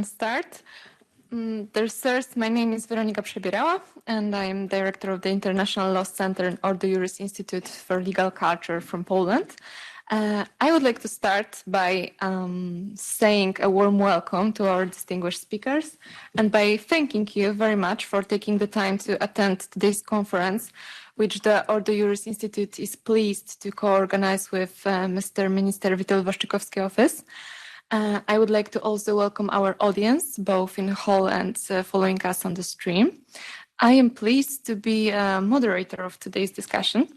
can start. First, my name is Weronika Przebierała, and I am director of the International Law Center and Ordo Iuris Institute for Legal Culture from Poland. I would like to start by saying a warm welcome to our distinguished speakers and by thanking you very much for taking the time to attend today's conference, which the Ordo Iuris Institute is pleased to co-organize with Mr. Minister Witold Waszczykowski office. I would like to also welcome our audience, both in the hall and following us on the stream. I am pleased to be a moderator of today's discussion.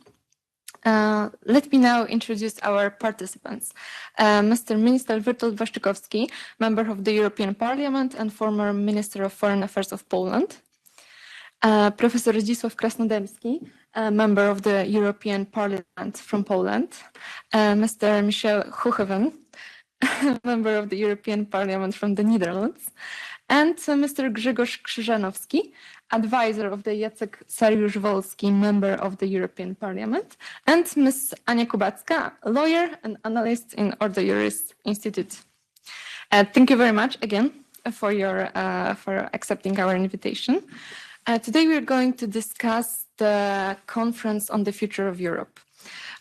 Let me now introduce our participants. Mr. Minister Witold Waszczykowski, member of the European Parliament and former Minister of Foreign Affairs of Poland. Professor Zdzisław Krasnodębski, member of the European Parliament from Poland. Mr. Michiel Hoogeveen, member of the European Parliament from the Netherlands. And Mr. Grzegorz Krzyżanowski, advisor of the Saryusz-Wolski, member of the European Parliament, and Ms. Kubacka, lawyer and analyst in Ordo Iuris Institute. Thank you very much again for accepting our invitation. Today we are going to discuss the conference on the future of Europe.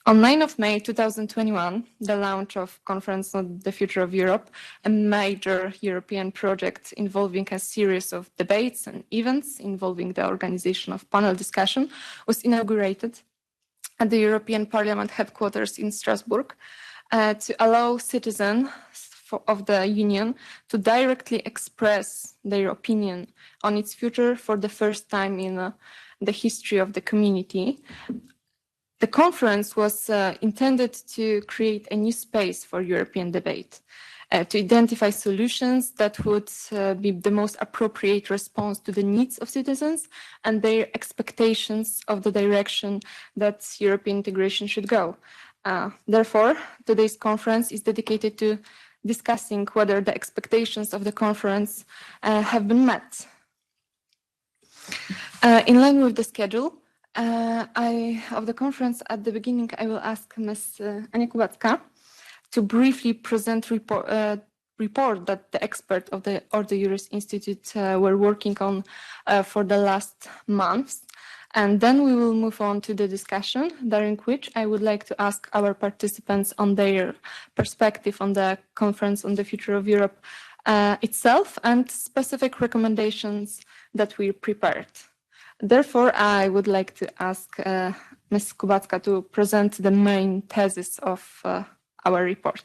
On 9 of May 2021, the launch of Conference on the Future of Europe, a major European project involving a series of debates and events involving the organization of panel discussion, was inaugurated at the European Parliament headquarters in Strasbourg to allow citizens of the Union to directly express their opinion on its future for the first time in the history of the community. The conference was intended to create a new space for European debate, to identify solutions that would be the most appropriate response to the needs of citizens and their expectations of the direction that European integration should go. Therefore, today's conference is dedicated to discussing whether the expectations of the conference have been met. In line with the schedule, of the conference, at the beginning, I will ask Ms. Kubacka to briefly present report that the experts of the Ordo Iuris Institute were working on for the last months. And then we will move on to the discussion, during which I would like to ask our participants on their perspective on the Conference on the Future of Europe itself and specific recommendations that we prepared. Therefore, I would like to ask Ms. Kubacka to present the main thesis of our report.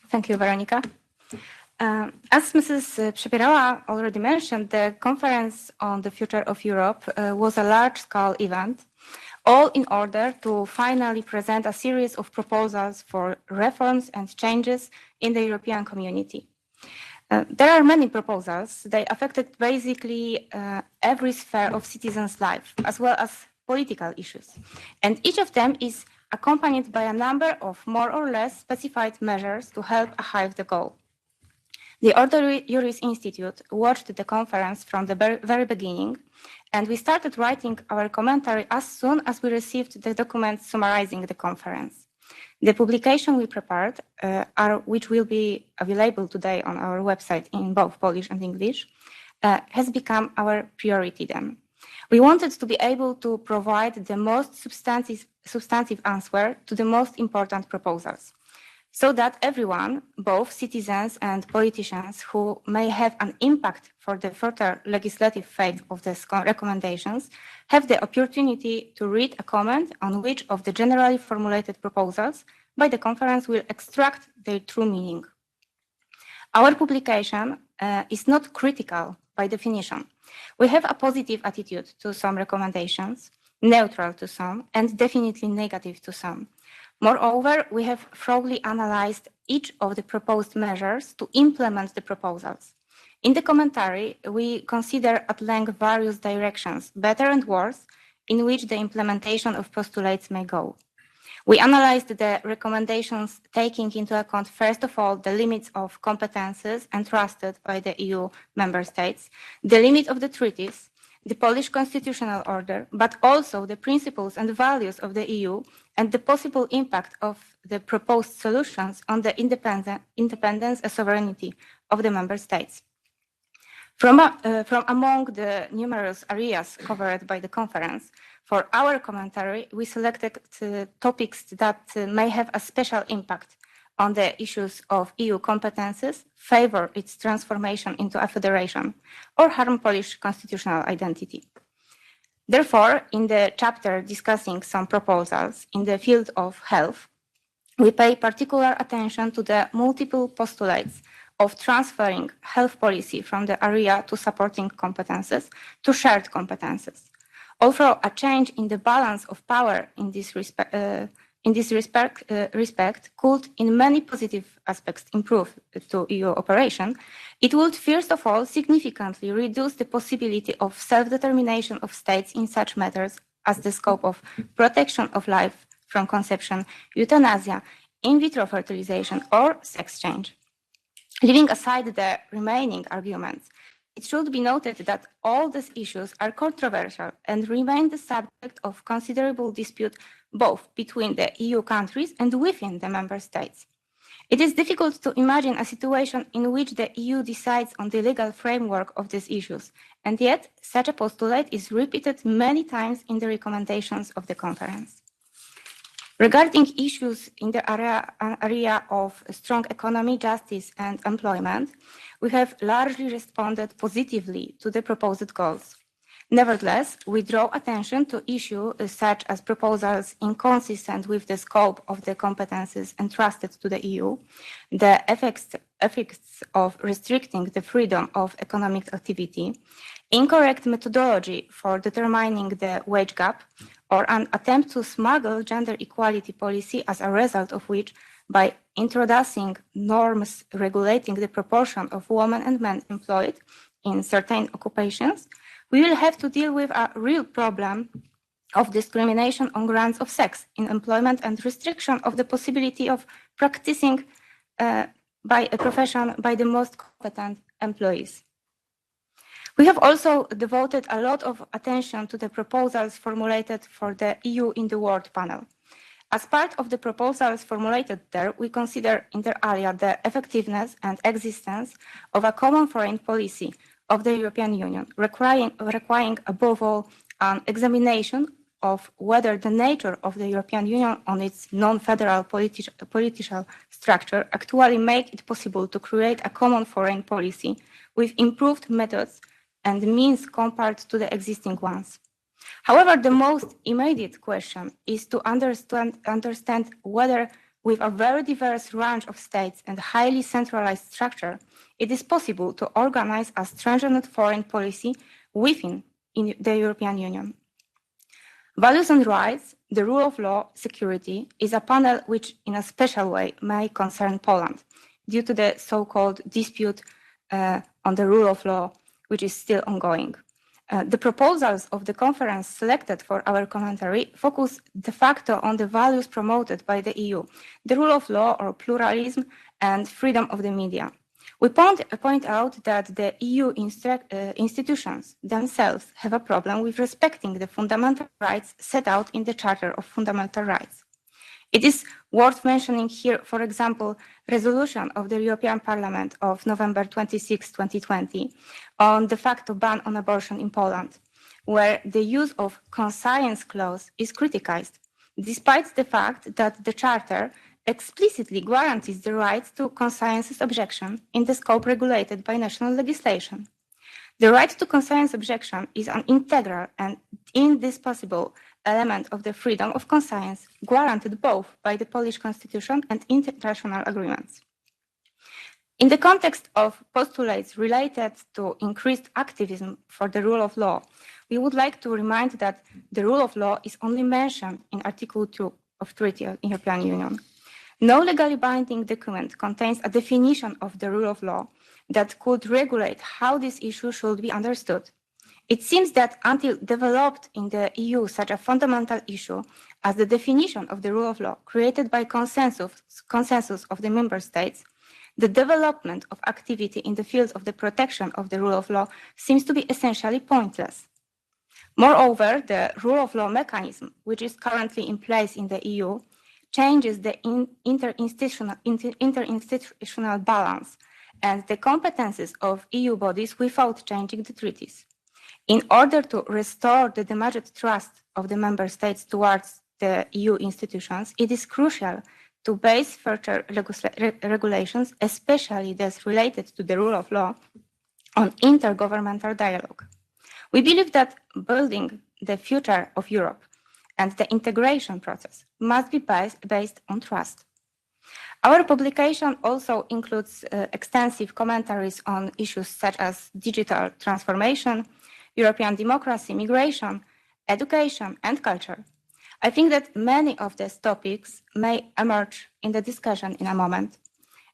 Thank you, Weronika. As Mrs. Przebierała already mentioned, the Conference on the Future of Europe was a large-scale event, all in order to finally present a series of proposals for reforms and changes in the European community. There are many proposals. They affected basically every sphere of citizens' life, as well as political issues. And each of them is accompanied by a number of more or less specified measures to help achieve the goal. The Ordo Iuris Institute watched the conference from the very beginning, and we started writing our commentary as soon as we received the documents summarizing the conference. The publication we prepared, which will be available today on our website in both Polish and English, has become our priority then. We wanted to be able to provide the most substantive answer to the most important proposals, so that everyone, both citizens and politicians who may have an impact for the further legislative phase of the recommendations, have the opportunity to read a comment on which of the generally formulated proposals by the conference will extract their true meaning. Our publication is not critical by definition. We have a positive attitude to some recommendations, neutral to some, and definitely negative to some. Moreover, we have thoroughly analyzed each of the proposed measures to implement the proposals. In the commentary, we consider at length various directions, better and worse, in which the implementation of postulates may go. We analyzed the recommendations taking into account, first of all, the limits of competences entrusted by the EU member states, the limit of the treaties, the Polish constitutional order, but also the principles and values of the EU and the possible impact of the proposed solutions on the independence and sovereignty of the member states. From among the numerous areas covered by the conference, for our commentary, we selected topics that may have a special impact on the issues of EU competences, favor its transformation into a federation, or harm Polish constitutional identity. Therefore, in the chapter discussing some proposals in the field of health, we pay particular attention to the multiple postulates of transferring health policy from the area to supporting competences to shared competences. Although a change in the balance of power in this respect could, in many positive aspects, improve to EU operation, it would first of all significantly reduce the possibility of self-determination of states in such matters as the scope of protection of life from conception, euthanasia, in vitro fertilization, or sex change. Leaving aside the remaining arguments, it should be noted that all these issues are controversial and remain the subject of considerable dispute both between the EU countries and within the member states. It is difficult to imagine a situation in which the EU decides on the legal framework of these issues, and yet such a postulate is repeated many times in the recommendations of the conference. Regarding issues in the area of strong economy, justice, and employment, we have largely responded positively to the proposed goals. Nevertheless, we draw attention to issues such as proposals inconsistent with the scope of the competences entrusted to the EU, the effects of restricting the freedom of economic activity, incorrect methodology for determining the wage gap, or an attempt to smuggle gender equality policy as a result of which, by introducing norms regulating the proportion of women and men employed in certain occupations, we will have to deal with a real problem of discrimination on grounds of sex in employment and restriction of the possibility of practicing by a profession by the most competent employees. We have also devoted a lot of attention to the proposals formulated for the EU in the World panel. As part of the proposals formulated there, we consider inter alia the effectiveness and existence of a common foreign policy of the European Union, requiring above all an examination of whether the nature of the European Union on its non-federal political structure actually make it possible to create a common foreign policy with improved methods and means compared to the existing ones. However, the most immediate question is to understand whether, with a very diverse range of states and highly centralized structure, it is possible to organize a stringent foreign policy within the European Union. Values and rights, the rule of law, security is a panel which in a special way may concern Poland due to the so-called dispute on the rule of law, which is still ongoing. The proposals of the conference selected for our commentary focus de facto on the values promoted by the EU, the rule of law or pluralism and freedom of the media. We point out that the EU institutions themselves have a problem with respecting the fundamental rights set out in the Charter of Fundamental Rights. It is worth mentioning here, for example, resolution of the European Parliament of November 26, 2020 on de facto ban on abortion in Poland, where the use of conscience clause is criticized, despite the fact that the Charter explicitly guarantees the right to conscience objection in the scope regulated by national legislation. The right to conscience objection is an integral and indispensable element of the freedom of conscience guaranteed both by the Polish Constitution and international agreements. In the context of postulates related to increased activism for the rule of law, we would like to remind that the rule of law is only mentioned in Article 2 of Treaty of the European Union. No legally binding document contains a definition of the rule of law that could regulate how this issue should be understood. It seems that until developed in the EU such a fundamental issue as the definition of the rule of law created by consensus of the member states, the development of activity in the field of the protection of the rule of law seems to be essentially pointless. Moreover, the rule of law mechanism, which is currently in place in the EU, changes the interinstitutional balance and the competences of EU bodies without changing the treaties. In order to restore the damaged trust of the member states towards the EU institutions, it is crucial to base future regulations, especially those related to the rule of law, on intergovernmental dialogue. We believe that building the future of Europe and the integration process must be based on trust. Our publication also includes extensive commentaries on issues such as digital transformation, European democracy, migration, education, and culture. I think that many of these topics may emerge in the discussion in a moment.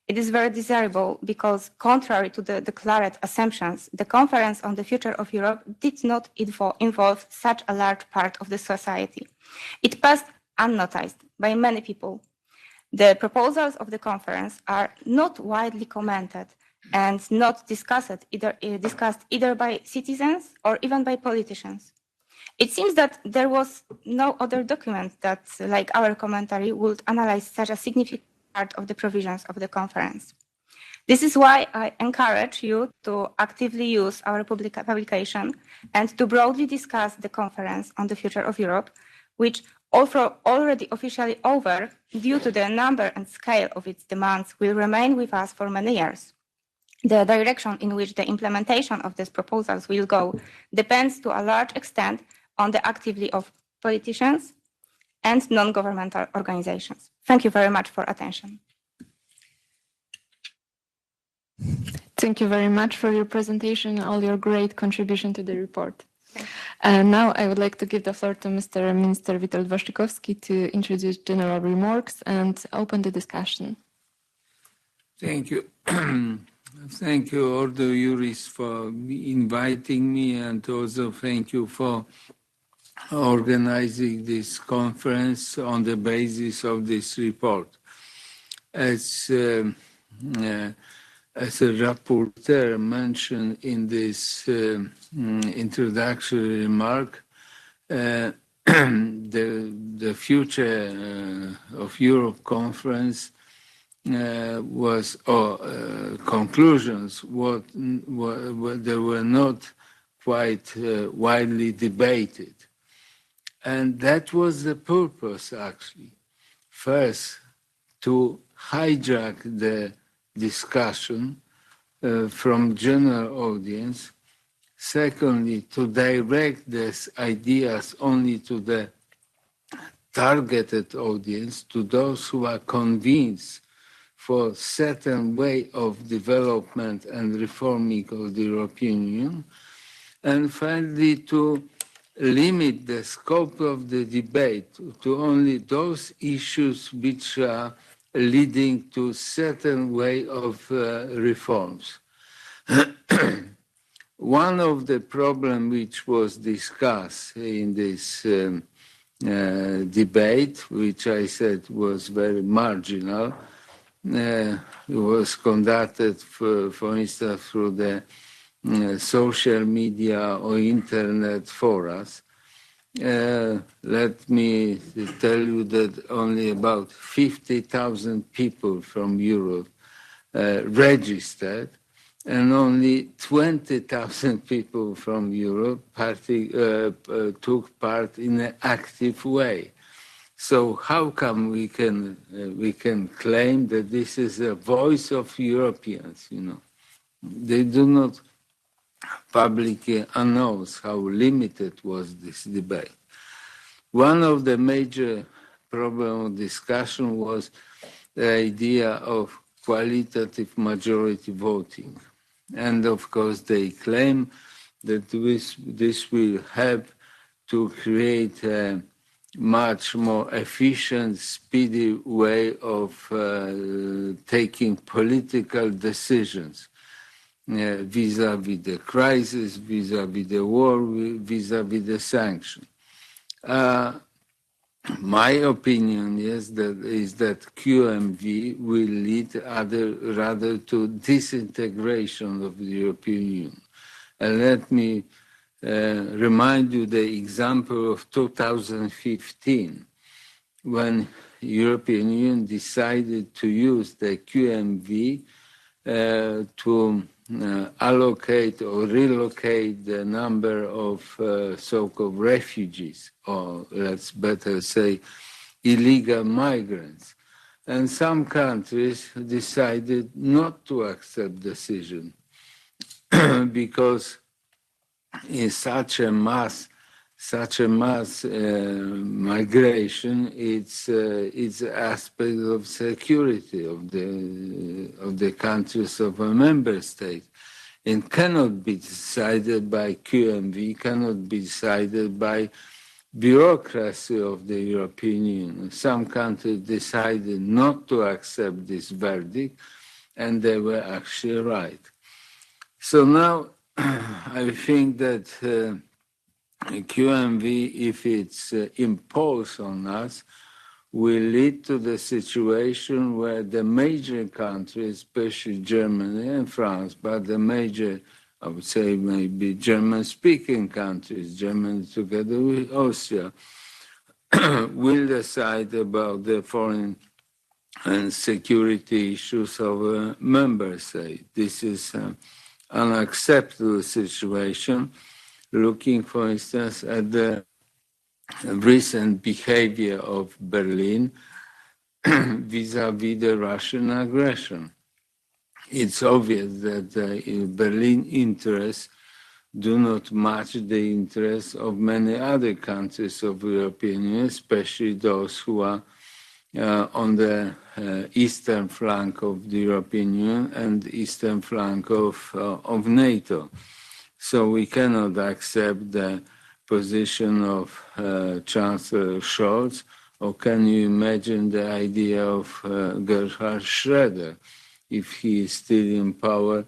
It is very desirable because, contrary to the declared assumptions, the Conference on the Future of Europe did not involve such a large part of the society. It passed unnoticed by many people. The proposals of the conference are not widely commented and not discussed either by citizens or even by politicians. It seems that there was no other document that, like our commentary, would analyze such a significant part of the provisions of the conference. This is why I encourage you to actively use our publication and to broadly discuss the Conference on the Future of Europe, which, although already officially over, due to the number and scale of its demands, will remain with us for many years. The direction in which the implementation of these proposals will go depends to a large extent on the activity of politicians and non-governmental organizations. Thank you very much for attention. Thank you very much for your presentation and all your great contribution to the report. Now I would like to give the floor to Mr. Minister Witold Waszczykowski to introduce general remarks and open the discussion. Thank you. Thank you, Ordo Iuris, for inviting me, and also thank you for organizing this conference on the basis of this report. As a rapporteur mentioned in this introductory remark, the Future of Europe conference conclusions they were not quite widely debated. And that was the purpose, actually. First, to hijack the discussion from general audience. Secondly, to direct these ideas only to the targeted audience, to those who are convinced for certain way of development and reforming of the European Union. And finally, to limit the scope of the debate to only those issues which are leading to certain way of reforms. One of the problems which was discussed in this debate, which I said was very marginal, it was conducted, for instance, through the social media or internet forums. Let me tell you that only about 50,000 people from Europe registered, and only 20,000 people from Europe took part in an active way. So how come we can claim that this is a voice of Europeans? You know, they do not publicly announce how limited was this debate. One of the major problems of discussion was the idea of qualitative majority voting. And of course, they claim that this will help to create a much more efficient, speedy way of taking political decisions vis-à-vis the crisis, vis-à-vis the war, vis-à-vis the sanction. My opinion is that QMV will lead rather to disintegration of the European Union. And let me remind you the example of 2015, when European Union decided to use the QMV to allocate or relocate the number of so-called refugees, or let's better say illegal migrants. And some countries decided not to accept the decision because in such a mass migration, it's aspect of security of the countries of a member state, and cannot be decided by QMV, cannot be decided by bureaucracy of the European Union. Some countries decided not to accept this verdict, and they were actually right. So now I think that QMV, if it's imposed on us, will lead to the situation where the major countries, especially Germany and France, but the major, I would say maybe German-speaking countries, Germany together with Austria, will decide about the foreign and security issues of a member state. This is an unacceptable situation. Looking, for instance, at the recent behavior of Berlin vis-à-vis the Russian aggression. It's obvious that the Berlin interests do not match the interests of many other countries of the European Union, especially those who are on the eastern flank of the European Union and eastern flank of NATO. So we cannot accept the position of Chancellor Scholz, or can you imagine the idea of Gerhard Schroeder? If he is still in power,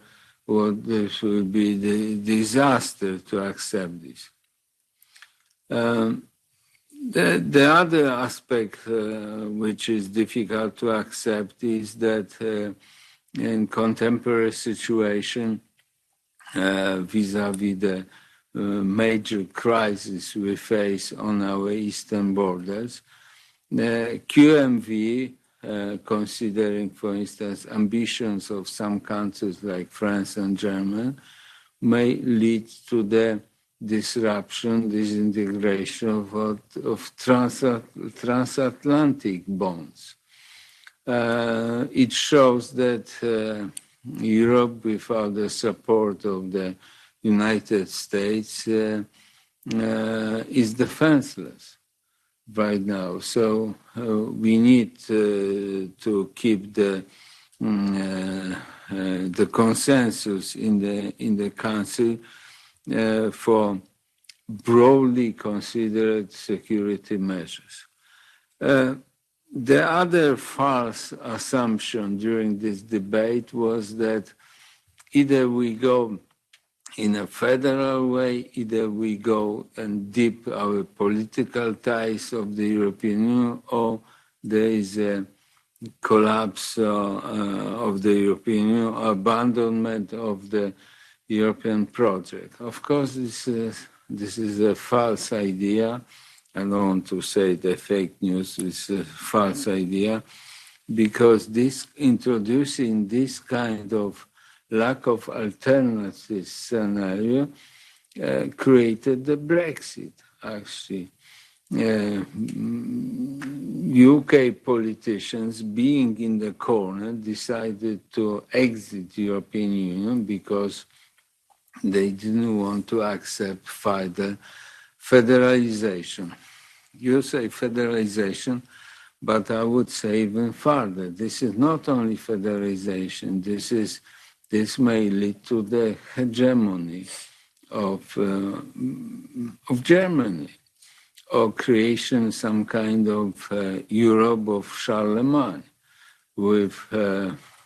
this will be the disaster to accept this. The other aspect which is difficult to accept is that in contemporary situation, vis-à-vis the major crisis we face on our eastern borders, the QMV, considering, for instance, ambitions of some countries like France and Germany, may lead to the disruption, disintegration of transatlantic bonds. It shows that Europe, without the support of the United States, is defenseless right now. So we need to keep the consensus in the Council for broadly considered security measures. The other false assumption during this debate was that either we go in a federal way, either we go and deep our political ties of the European Union, or there is a collapse of the European Union, abandonment of the European project. Of course, this is a false idea. I don't want to say the fake news is a false idea, because introducing this kind of lack of alternative scenario created the Brexit, actually. UK politicians, being in the corner, decided to exit the European Union because they didn't want to accept further federalization. You say federalization, but I would say even further. This is not only federalization, this may lead to the hegemony of Germany, or creation some kind of Europe of Charlemagne with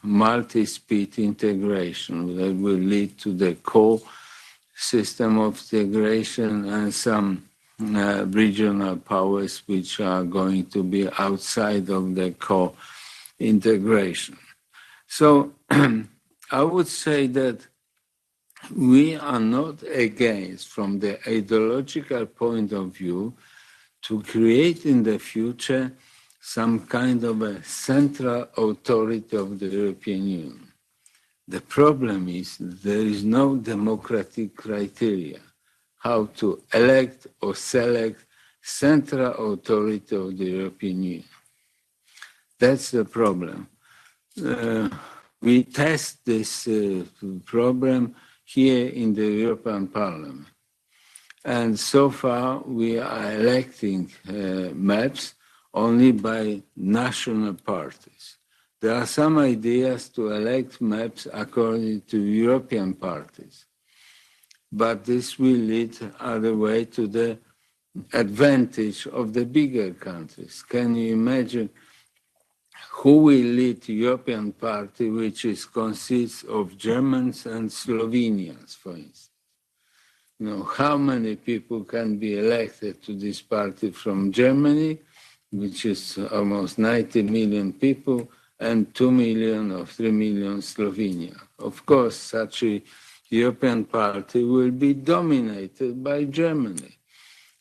multi-speed integration that will lead to the core system of integration and some regional powers which are going to be outside of the core integration. So I would say that we are not against, from the ideological point of view, to create in the future some kind of a central authority of the European Union. The problem is there is no democratic criteria how to elect or select central authority of the European Union. That's the problem. We test this problem here in the European Parliament. And so far we are electing MEPs only by national parties. There are some ideas to elect MEPs according to European parties, but this will lead other way to the advantage of the bigger countries. Can you imagine who will lead the European party, which consists of Germans and Slovenians, for instance? You know, how many people can be elected to this party from Germany, which is almost 90 million people, and 2 million or 3 million Slovenia? Of course, such a European party will be dominated by Germany.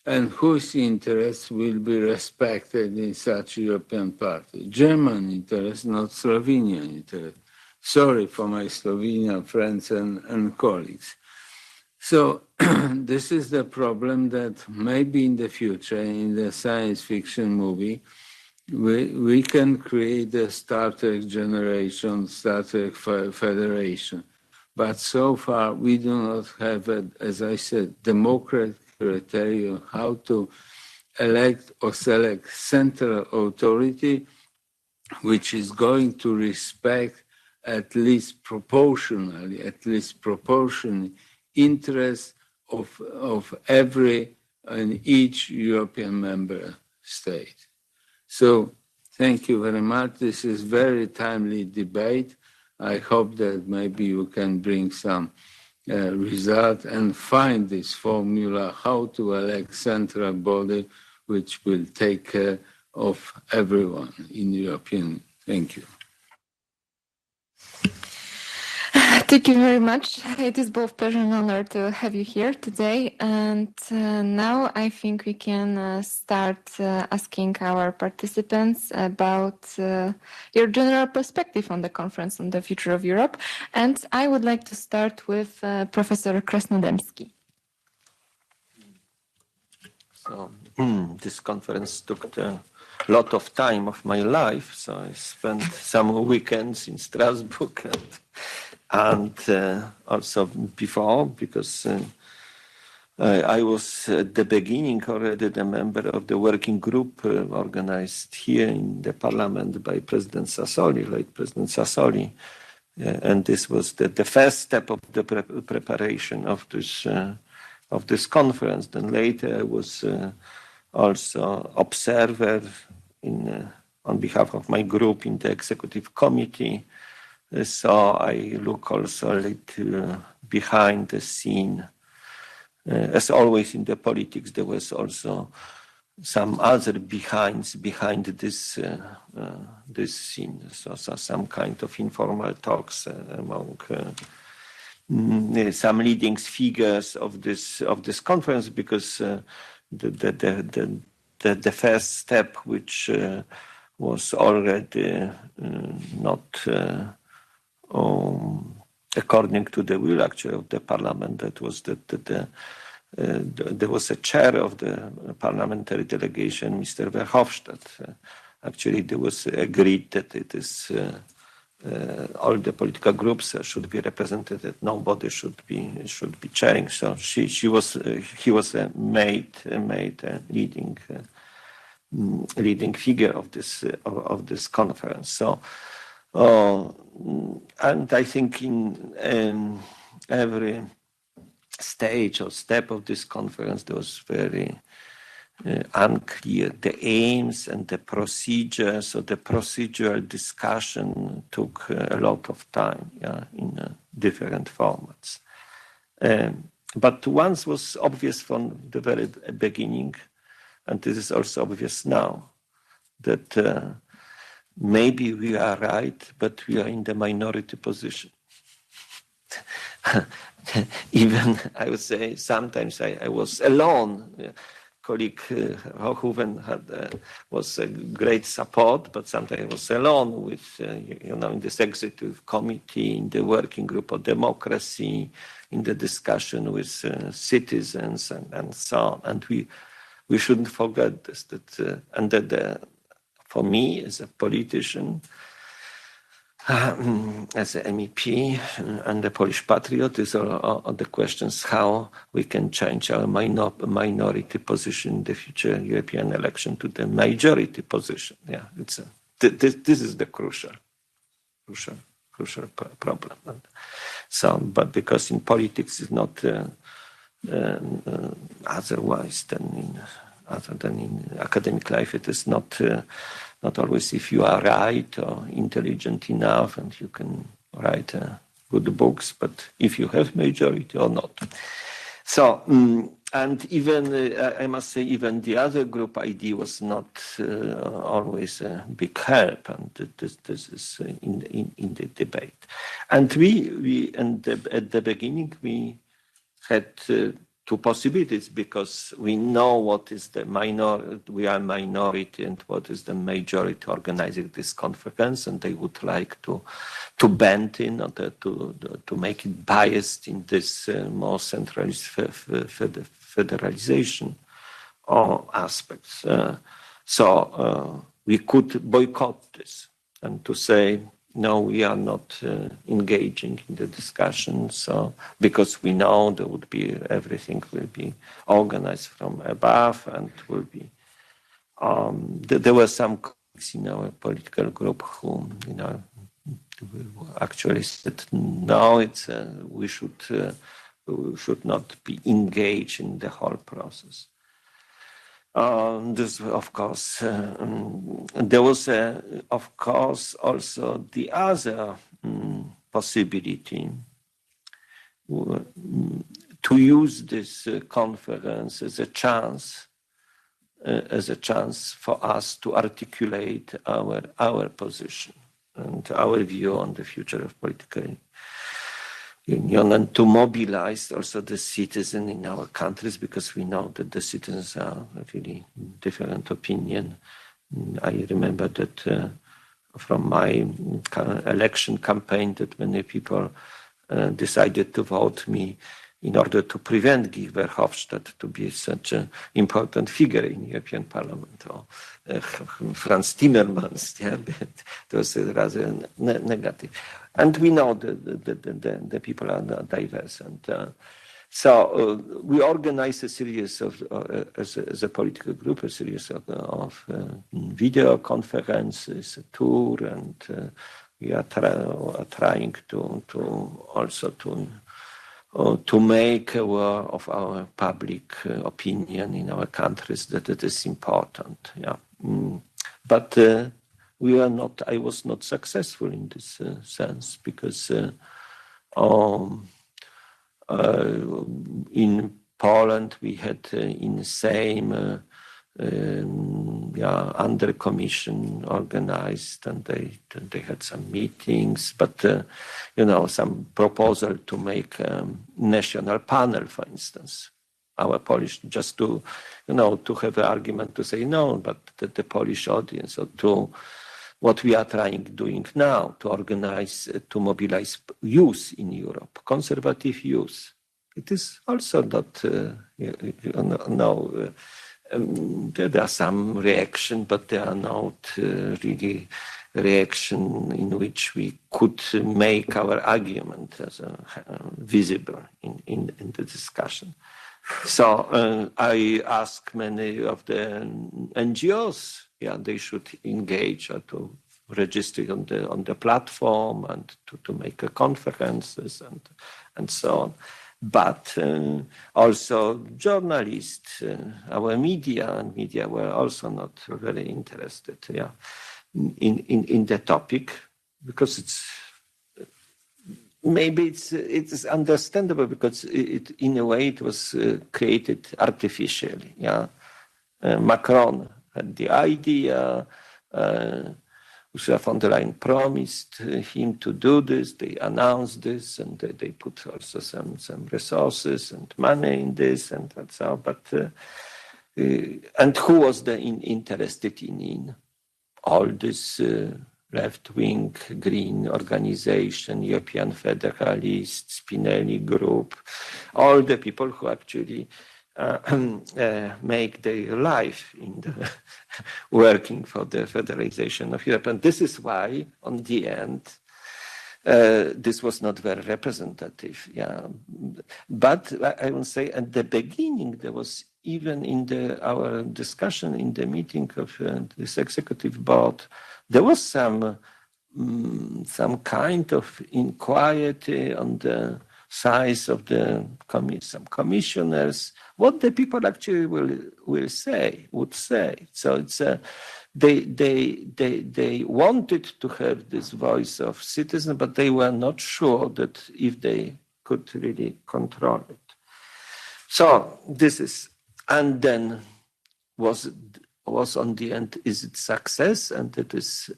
And whose interests will be respected in such a European party? German interests, not Slovenian interests. Sorry for my Slovenian friends and colleagues. So this is the problem that maybe in the future, in the science fiction movie, we can create a Star Trek generation, Star Trek Federation. But so far, we do not have, as I said, democratic criteria how to elect or select central authority, which is going to respect at least proportionally interests of every and each European member state. So thank you very much. This is very timely debate. I hope that maybe you can bring some result and find this formula how to elect central body which will take care of everyone in the European Union. Thank you. Thank you very much. It is both pleasure and honor to have you here today. And now I think we can start asking our participants about your general perspective on the conference on the future of Europe. And I would like to start with Professor Krasnodębski. So this conference took a lot of time of my life. So I spent some weekends in Strasbourg and also before, because I was at the beginning already the member of the working group organized here in the parliament by President Sassoli, late President Sassoli. And this was the first step of the preparation of this conference. Then later I was also observer on behalf of my group in the executive committee. So I look also a little behind the scene. As always in the politics, there was also some other behind this scene. So some kind of informal talks among some leading figures of this conference, because the first step, which was already not according to the will actually of the parliament, that was that there was a chair of the parliamentary delegation, Mr. Verhofstadt. Actually, there was agreed that it is all the political groups should be represented, that nobody should be chairing. So he was made a leading figure of this conference. So. And I think in every stage or step of this conference, there was very unclear. The aims and the procedures, so the procedural discussion took a lot of time in different formats. But once was obvious from the very beginning, and this is also obvious now, that maybe we are right, but we are in the minority position. Even, I would say, sometimes I was alone colleague Hoogeveen was a great support, but sometimes I was alone with, in this executive committee, in the working group of democracy, in the discussion with citizens and so on. And we shouldn't forget this, for me as a politician, as an MEP and a Polish patriot, is all the questions how we can change our minority position in the future European election to the majority position. Yeah, this is the crucial problem. And so, but because in politics it's not otherwise other than in academic life, it is not always if you are right or intelligent enough and you can write good books, but if you have majority or not. So, and even, I must say, even the other group ID was not always a big help, and this is in the debate. And we at the beginning, we had two possibilities, because we know what is the minority, we are minority, and what is the majority organizing this conference, and they would like to bend in order to make it biased in this more centralist federalization aspects. So we could boycott this and to say, no, we are not engaging in the discussion. So, because we know there would be everything will be organized from above, and will be. There were some colleagues in our political group who, actually said, no, we should not be engaged in the whole process. This, of course, there was, of course, also the other possibility to use this conference as a chance for us to articulate our position and our view on the future of political union, and to mobilize also the citizens in our countries, because we know that the citizens are really different opinion. I remember that from my election campaign that many people decided to vote me in order to prevent Guy Verhofstadt to be such an important figure in European Parliament, or Franz Timmermans. Yeah, it was rather negative. And we know the people are diverse. And so we organized a series of, as a political group, a series of video conferences, a tour, and we are trying to also to make aware of our public opinion in our countries that it is important. Yeah, but I was not successful in this sense, because in Poland we had in the same under commission organized, and they had some meetings, but some proposal to make a national panel, for instance. Our Polish, just to have an argument to say no, but the Polish audience, or to what we are doing now, to organize, to mobilize youth in Europe, conservative youth. It is also not, there are some reaction, but there are not really reaction in which we could make our argument as visible in the discussion. So I ask many of the NGOs, they should engage or to register on the platform, and to make conferences and so on. But also journalists, our media were also not very interested, in the topic, because it is understandable, because in a way it was created artificially. Macron had the idea. Ursula von der Leyen promised him to do this. They announced this, and they put also some resources and money in this, and that's all. But and who was interested in all this left-wing green organization, European Federalists, Spinelli Group, all the people who actually make their life in the working for the federalization of Europe. And this is why, on the end, this was not very representative. Yeah. But I would say at the beginning, there was even in our discussion in the meeting of this executive board, there was some kind of inquiry on the size of some commissioners, what the people actually would say. So it's they wanted to have this voice of citizens, but they were not sure that if they could really control it. So this is, and then was on the end, is it success? And it is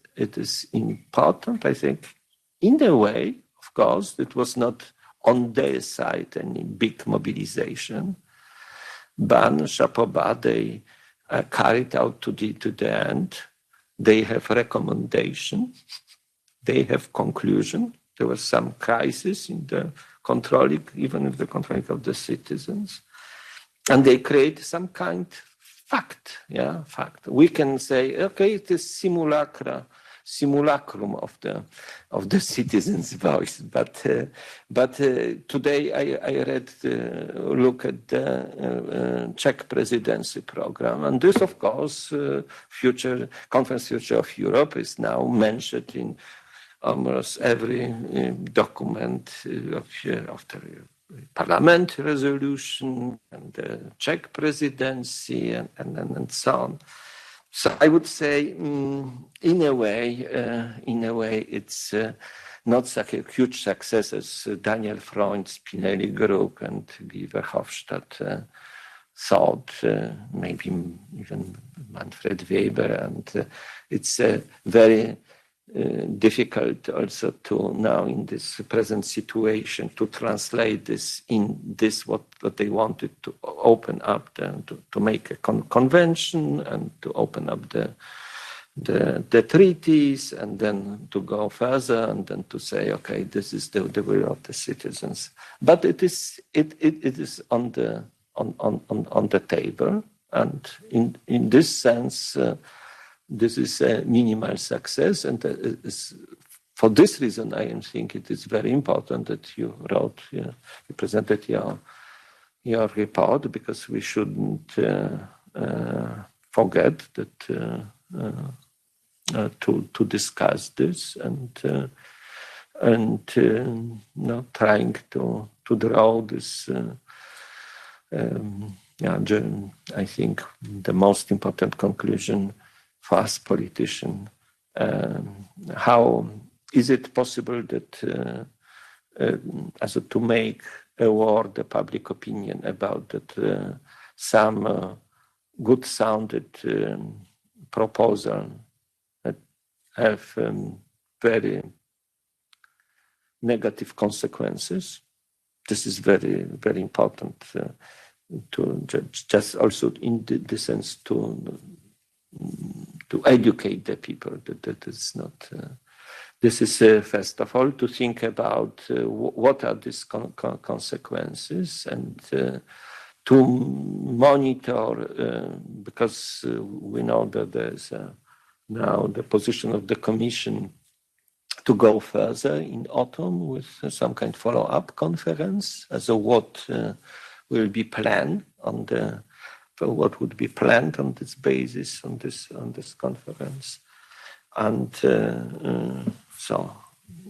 important, I think, in a way, of course, it was not on their side any big mobilization. Ban, chapeau bas, they carried out to the end. They have recommendation. They have conclusion. There was some crisis in the controlling, even in the controlling of the citizens. And they create some kind of fact. We can say, okay, it is simulacrum of the citizens' voice. But today I read, look at the Czech presidency program, and this, of course, Conference Future of Europe is now mentioned in almost every document of the Parliament resolution and the Czech presidency and so on. So I would say, in a way, it's not such a huge success as Daniel Freund, Spinelli Group, and Guy Verhofstadt thought, maybe even Manfred Weber, and it's very difficult also to now in this present situation to translate this in this what they wanted to open up to make a convention and to open up the treaties and then to go further and then to say, okay, this is the will of the citizens. But it is on the table, and in this sense. This is a minimal success, and for this reason, I think it is very important that you wrote, you presented your report, because we shouldn't forget that to discuss this and trying to draw this. I think the most important conclusion for us politicians, how is it possible that to make award the public opinion about that some good-sounded proposal that have very negative consequences? This is very, very important to just also in the sense to educate the people that it's not. This is first of all to think about what are these consequences and to monitor because we know that there's now the position of the Commission to go further in autumn with some kind of follow-up conference as a what will be planned on the. What would be planned on this basis, on this conference. And so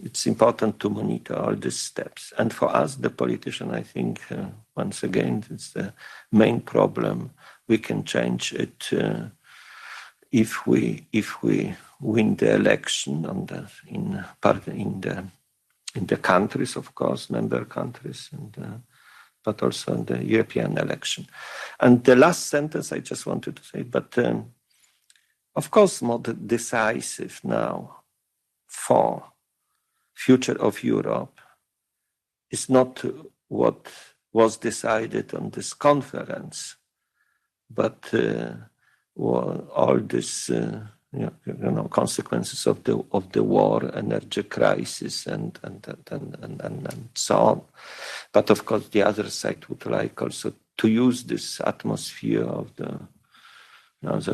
it's important to monitor all these steps. And for us, the politician, I think, once again, it's the main problem. We can change it if we win the election in the countries, of course, member countries, but also in the European election. And the last sentence I just wanted to say, but of course more decisive now for future of Europe is not what was decided on this conference, but all this consequences of the war, energy crisis, and so on. But of course, the other side would like also to use this atmosphere of the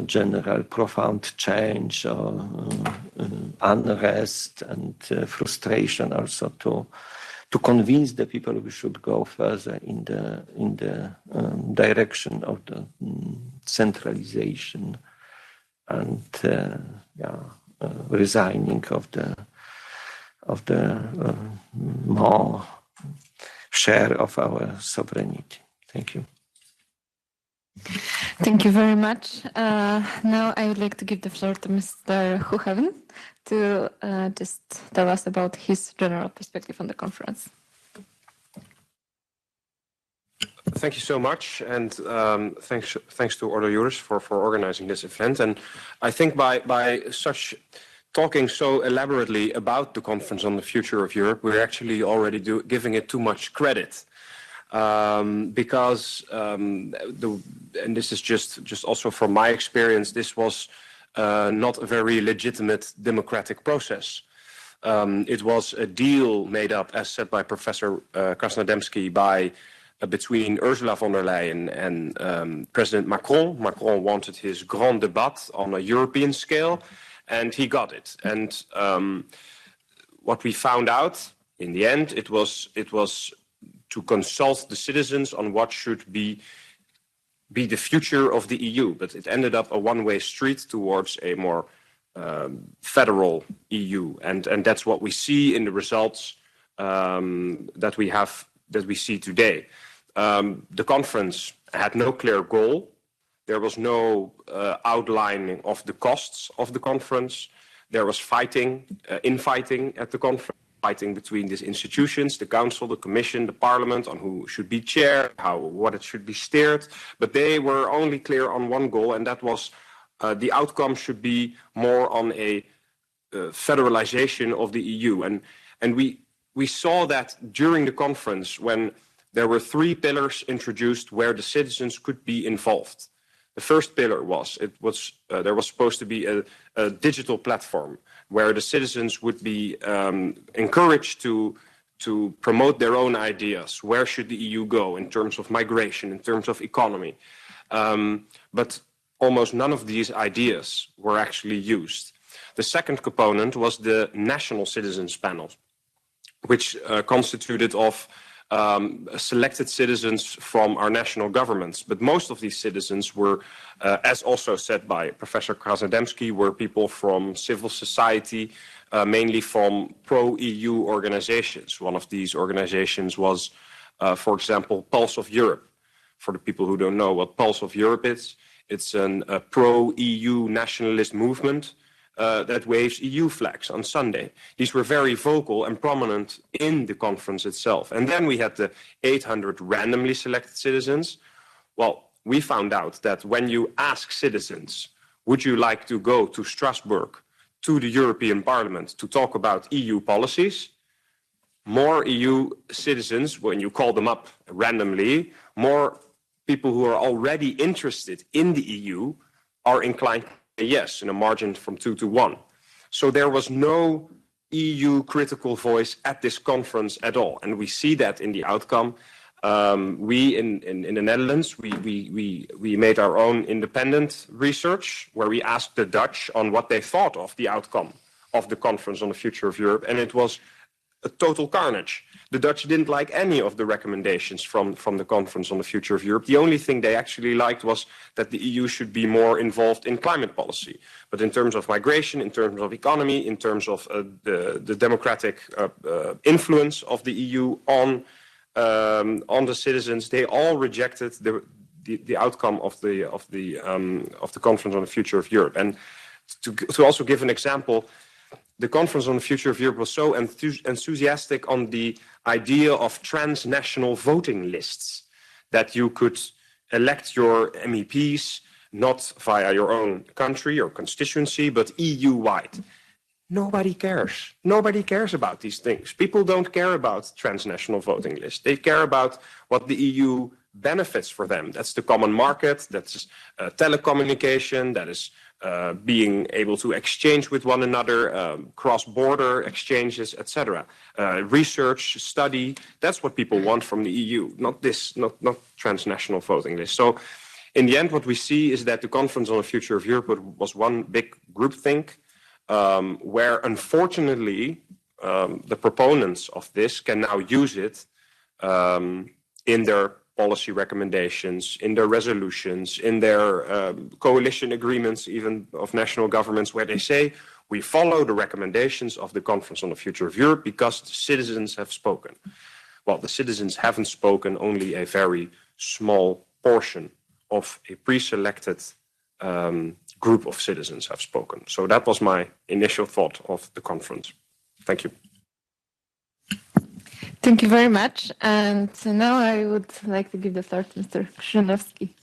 general profound change or unrest and frustration also to convince the people we should go further in the direction of the centralization and resigning of the more share of our sovereignty. Thank you. Thank you very much. Now I would like to give the floor to Mr. Hoogeveen to just tell us about his general perspective on the conference. Thank you so much, and thanks to Ordo Iuris for organizing this event. And I think by talking so elaborately about the conference on the future of Europe, we're actually already giving it too much credit. Because and this is just also from my experience, this was not a very legitimate democratic process. It was a deal made up, as said by Professor Krasnodębski, between Ursula von der Leyen and President Macron. Macron wanted his grand débat on a European scale, and he got it. And what we found out in the end, it was to consult the citizens on what should be the future of the EU. But it ended up a one-way street towards a more federal EU. And that's what we see in the results that we see today. The conference had no clear goal. There was no outlining of the costs of the conference. There was infighting at the conference. Fighting between these institutions, the Council, the Commission, the Parliament, on who should be chair, what it should be steered. But they were only clear on one goal, and that was the outcome should be more on a federalization of the EU. And we saw that during the conference when there were 3 pillars introduced where the citizens could be involved. The first pillar was there was supposed to be a digital platform where the citizens would be encouraged to promote their own ideas. Where should the EU go in terms of migration, in terms of economy? But almost none of these ideas were actually used. The second component was the national citizens panel, which constituted of selected citizens from our national governments. But most of these citizens were, as also said by Professor Krasnodębski, were people from civil society, mainly from pro-EU organizations. One of these organizations was, for example, Pulse of Europe. For the people who don't know what Pulse of Europe is, it's a pro-EU nationalist movement that waves EU flags on Sunday. These were very vocal and prominent in the conference itself. And then we had the 800 randomly selected citizens. Well, we found out that when you ask citizens, would you like to go to Strasbourg, to the European Parliament to talk about EU policies? More EU citizens, when you call them up randomly, more people who are already interested in the EU are inclined yes, in a margin from 2 to 1. So there was no EU critical voice at this conference at all. And we see that in the outcome. We in the Netherlands, we made our own independent research where we asked the Dutch on what they thought of the outcome of the conference on the future of Europe. And it was a total carnage. The Dutch didn't like any of the recommendations from the conference on the future of Europe. The only thing they actually liked was that the EU should be more involved in climate policy. But in terms of migration, in terms of economy, in terms of the democratic influence of the EU on the citizens, they all rejected the outcome of the conference on the future of Europe. And to also give an example, the conference on the future of Europe was so enthusiastic on the idea of transnational voting lists, that you could elect your MEPs not via your own country or constituency, but EU-wide. Nobody cares. Nobody cares about these things. People don't care about transnational voting lists. They care about what the EU benefits for them. That's the common market, that's telecommunication, that is being able to exchange with one another, cross-border exchanges, etc. Research, study, that's what people want from the EU, not transnational voting lists. So in the end, what we see is that the Conference on the Future of Europe was one big groupthink, where unfortunately the proponents of this can now use it in their policy recommendations, in their resolutions, in their coalition agreements, even of national governments, where they say, we follow the recommendations of the Conference on the Future of Europe because the citizens have spoken. Well, the citizens haven't spoken, only a very small portion of a pre-selected group of citizens have spoken. So that was my initial thought of the conference. Thank you. Thank you very much. And now I would like to give the floor to Mr. Krzyżanowski.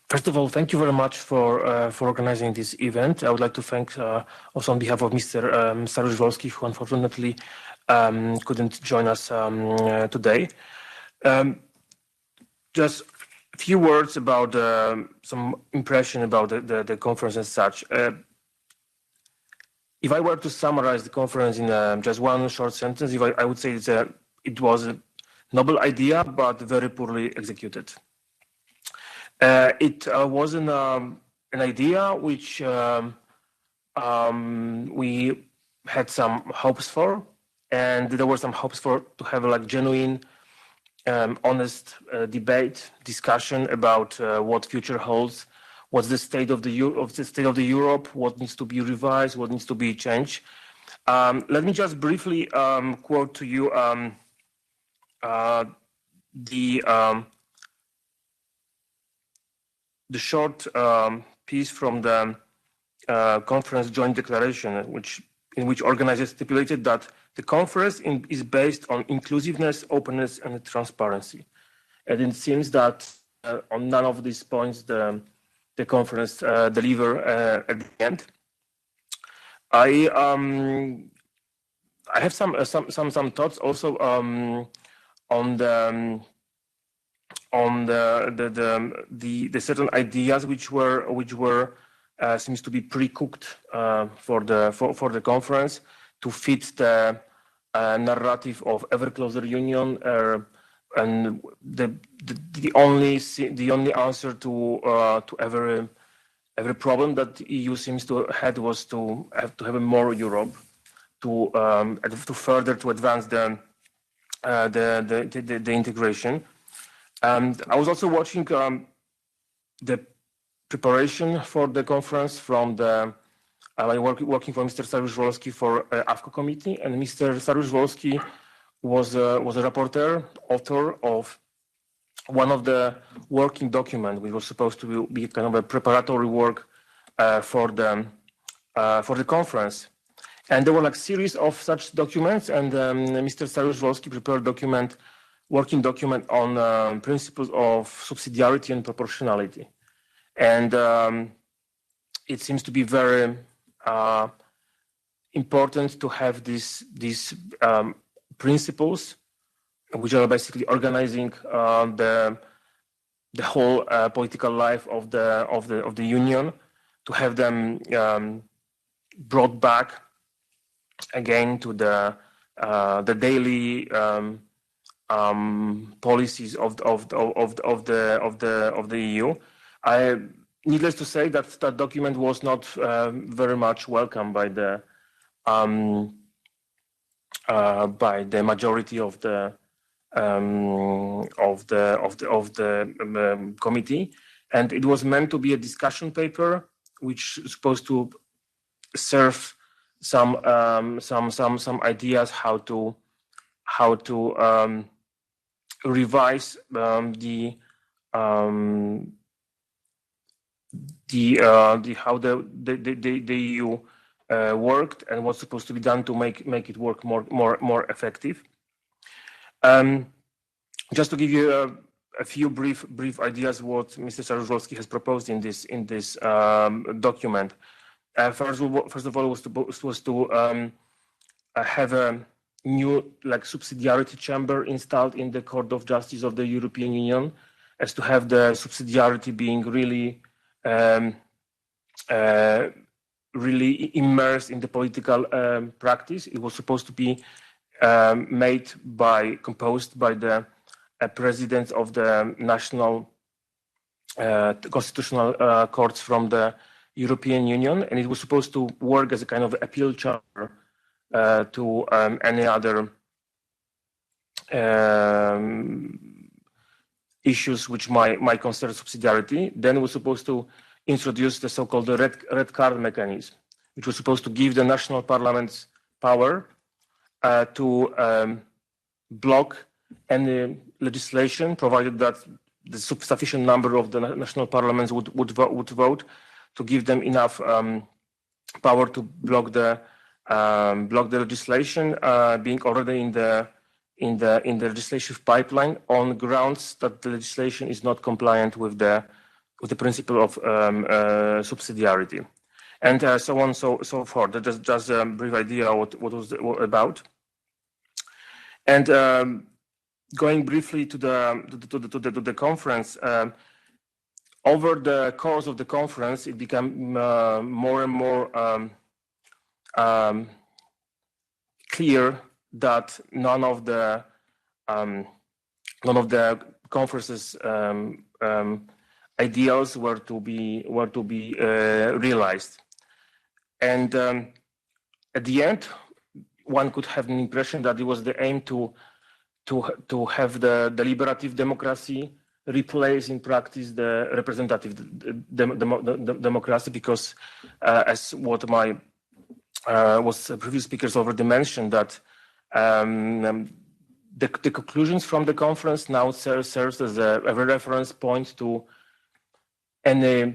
First of all, thank you very much for organizing this event. I would like to thank also on behalf of Mr. Saryusz-Wolski, who unfortunately couldn't join us today. Just a few words about some impression about the conference as such. If I were to summarize the conference in just one short sentence, I would say it was a noble idea, but very poorly executed. It was an idea which we had some hopes for, and there were some hopes to have a genuine, honest debate, discussion about what future holds. What's the state of the Europe? What needs to be revised? What needs to be changed? Let me just briefly quote to you the short piece from the conference joint declaration, in which organizers stipulated that the conference is based on inclusiveness, openness, and transparency. And it seems that on none of these points the conference deliver at the end. I have some thoughts also on the certain ideas which were seems to be pre-cooked for the conference to fit the narrative of ever closer union. And the only answer to every problem that the EU seems to had was to have a more Europe, to further to advance the integration. And I was also watching the preparation for the conference from working for Mr. Saryusz-Wolski for AFCO committee, and Mr. Saryusz-Wolski was a rapporteur, author of one of the working documents, which was supposed to be kind of a preparatory work for the conference. And there were a series of such documents, and Mr. Saryusz-Wolski prepared working document on principles of subsidiarity and proportionality. And it seems to be very important to have these principles, which are basically organizing the whole political life of the union, to have them brought back again to the daily policies of the EU. Needless to say, that document was not very much welcomed by the majority of the committee, and it was meant to be a discussion paper, which is supposed to serve some ideas how to revise how the EU worked, and what's supposed to be done to make it work more effective. Just to give you a few brief ideas what Mr. Saryusz-Wolski has proposed in this document. First of all was to have a new subsidiarity chamber installed in the Court of Justice of the European Union, as to have the subsidiarity being really really immersed in the political practice. It was supposed to be composed by the presidents of the national constitutional courts from the European Union, and it was supposed to work as a kind of appeal chamber to any other issues which might concern subsidiarity. Then it was supposed to introduce the so-called red card mechanism, which was supposed to give the national parliaments power to block any legislation, provided that the sufficient number of the national parliaments would vote, to give them enough power to block the legislation being already in the legislative pipeline on grounds that the legislation is not compliant with the principle of subsidiarity, and so on, so forth. That's just a brief idea what was about. And going briefly to the conference, over the course of the conference, it became more and more clear that none of the conference's ideals were to be realized. And at the end, one could have an impression that it was the aim to have the deliberative democracy replace in practice the representative democracy, because as what was previous speakers already mentioned, that the conclusions from the conference now serves as a reference point to any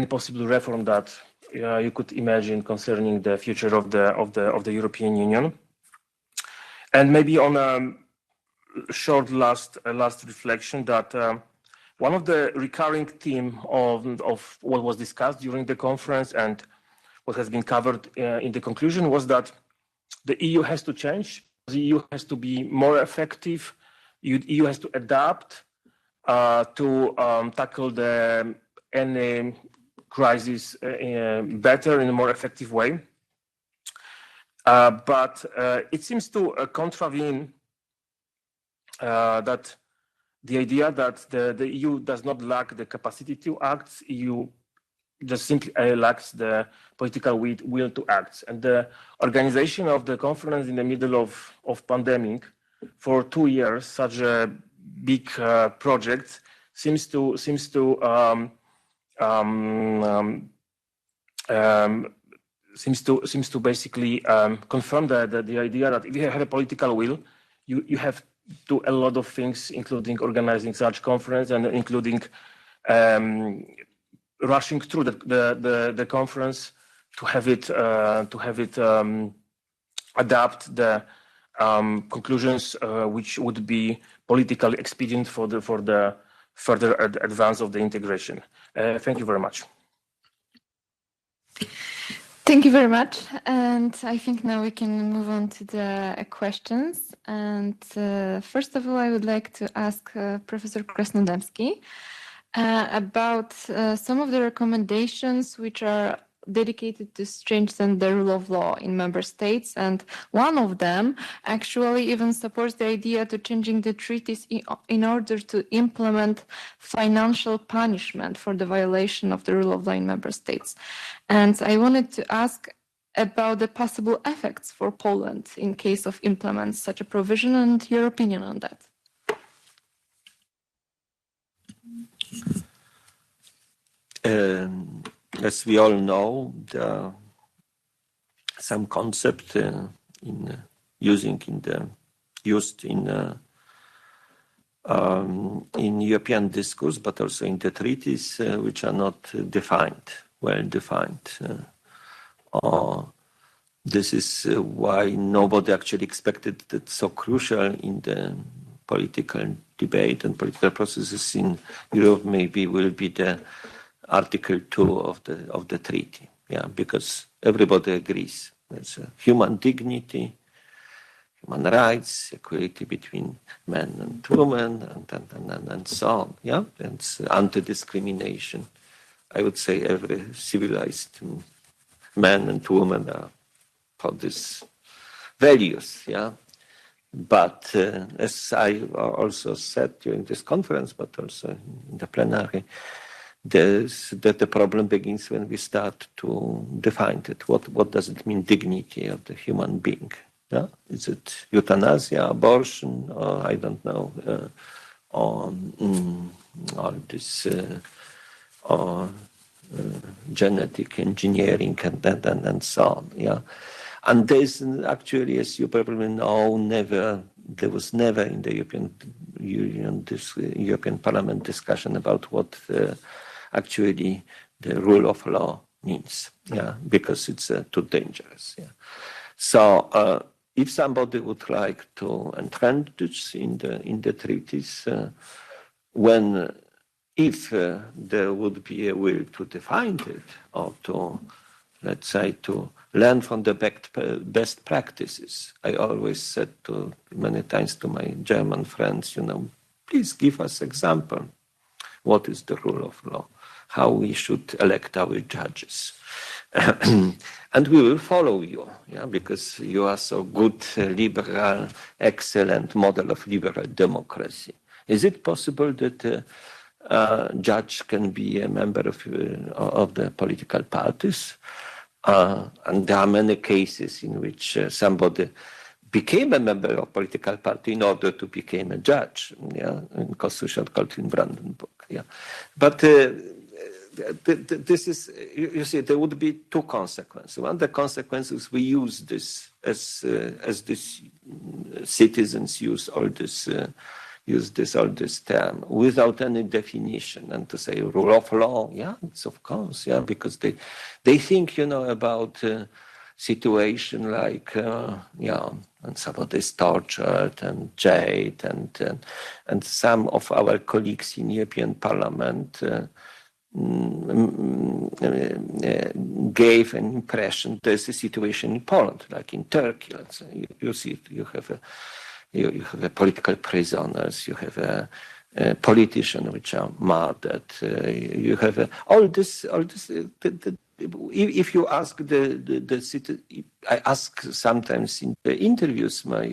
possible reform that you could imagine concerning the future of the European Union. And maybe on a short last reflection, that one of the recurring theme of what was discussed during the conference and what has been covered in the conclusion was that the EU has to change. The EU has to be more effective. EU has to adapt to tackle any crisis better, in a more effective way. But it seems to contravene that the idea that the EU does not lack the capacity to act. EU just simply lacks the political will to act. And the organization of the conference in the middle of pandemic for 2 years, such a big project, seems to basically confirm the idea that if you have a political will, you have to do a lot of things, including organizing such conference and including rushing through the conference to have it adapt the conclusions which would be politically expedient for the further advance of the integration. Thank you very much. Thank you very much. And I think now we can move on to the questions. And first of all, I would like to ask Professor Krasnodębski about some of the recommendations which are dedicated to strengthen the rule of law in member states. And one of them actually even supports the idea to changing the treaties in order to implement financial punishment for the violation of the rule of law in member states. And I wanted to ask about the possible effects for Poland in case of implement such a provision, and your opinion on that. As we all know, some concept used in European discourse, but also in the treaties, which are not well defined. This is why nobody actually expected that so crucial in the political debate and political processes in Europe maybe will be the Article 2 of the treaty, because everybody agrees. There's human dignity, human rights, equality between men and women, and so on. Yeah, and anti-discrimination. I would say every civilized man and woman are for these values. Yeah, but as I also said during this conference, but also in the plenary, that the problem begins when we start to define it. What does it mean, dignity of the human being? Yeah? Is it euthanasia, abortion, or I don't know, or this, or genetic engineering and so on. Yeah, and there's actually, as you probably know, there was never in the European Union European Parliament discussion about what actually the rule of law means. Yeah, because it's too dangerous. Yeah, so. If somebody would like to entrench this in the treaties, if there would be a will to define it, or to, let's say, to learn from the best practices, I always said many times to my German friends, please give us example. What is the rule of law? How we should elect our judges. And we will follow you, yeah, because you are so good, liberal, excellent model of liberal democracy. Is it possible that a judge can be a member of the political parties? And there are many cases in which somebody became a member of a political party in order to become a judge, yeah, in Constitutional Court in Brandenburg. Yeah, but this is, you see, there would be two consequences. One, the consequences we use this as this citizens use all this term without any definition, and to say rule of law, yeah, it's of course, yeah, because they think about situation like and somebody is tortured and jailed, and some of our colleagues in European Parliament gave an impression there's a situation in Poland, like in Turkey. Let's say. You see, you have a political prisoners, you have a politician which are murdered, you have all this. If you ask the city, I ask sometimes in the interviews my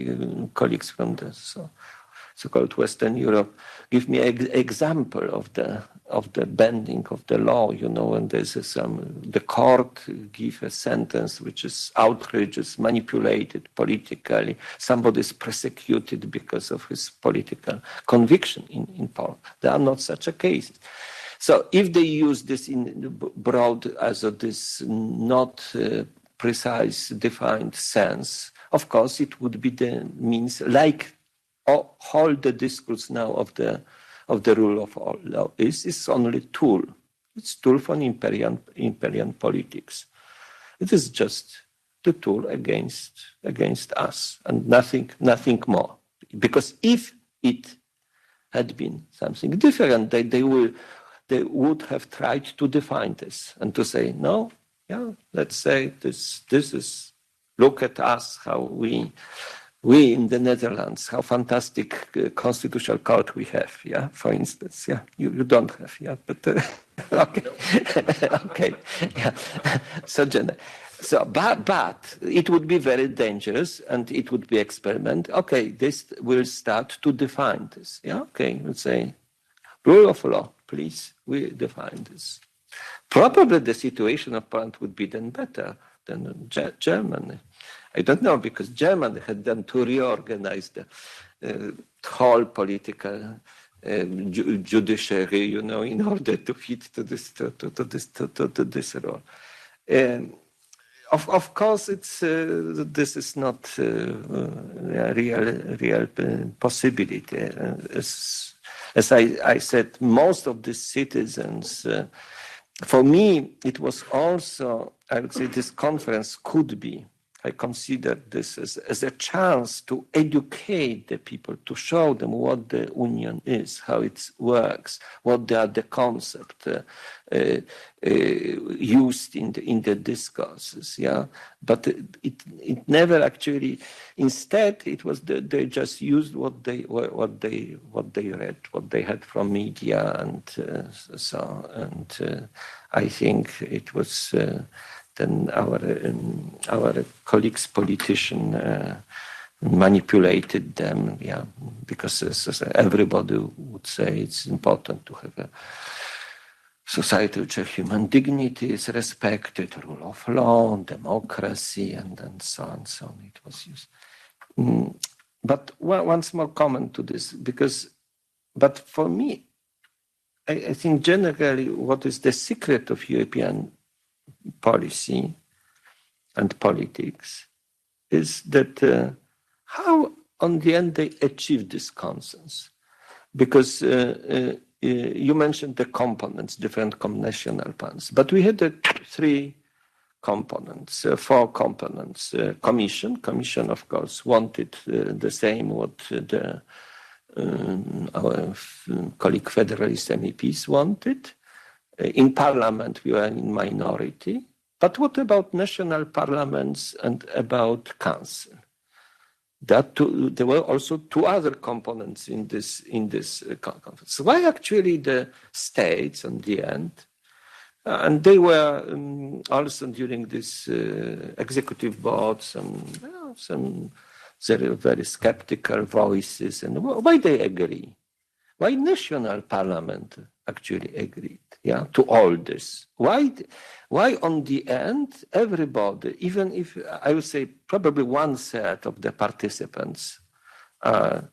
colleagues from the so-called Western Europe, give me an example of the bending of the law, and there's the court give a sentence which is outrageous, manipulated politically. Somebody is persecuted because of his political conviction in Poland. There are not such a cases. So if they use this in broad as this not precise defined sense, of course it would be the means like all the discourse now of the rule of law is only tool. It's tool for imperial politics. It is just the tool against us and nothing more. Because if it had been something different, they would have tried to define this and to say, no, yeah, let's say this is, look at us, how we in the Netherlands, how fantastic constitutional court we have, yeah, for instance, yeah, you don't have, yeah, but okay, okay, yeah, so but it would be very dangerous and it would be experiment. Okay, this will start to define this, yeah, okay, let's say, rule of law, please, we define this. Probably the situation of Poland would be then better than Germany. I don't know, because Germany had done to reorganize the whole political judiciary, in order to fit to this role. Of course, this is not a real possibility. As I said, most of the citizens. For me, it was also, I would say, this conference could be I considered this as a chance to educate the people, to show them what the union is, how it works, what are the concepts used in the discourses. Yeah, but it never actually. Instead, it was they just used what they read, what they had from media, and so. And I think it was. Then our colleagues, politicians, manipulated them, yeah, because as everybody would say it's important to have a society which has human dignity is respected, rule of law, democracy, and so on. So it was used. But one small comment to this, but for me, I think generally what is the secret of European policy and politics is that how on the end they achieve this consensus, because you mentioned the components, different national plans, but we had three components, four components. Commission of course wanted the same what our colleague federalist MEPs wanted. In parliament, we were in minority. But what about national parliaments and about council? There were also two other components in this conference. Why actually the states, on the end, and they were also during this executive board, some very skeptical voices, and why they agree? Why national parliament actually agreed, yeah, to all this? Why on the end, everybody, even if I would say probably 1/3 of the participants are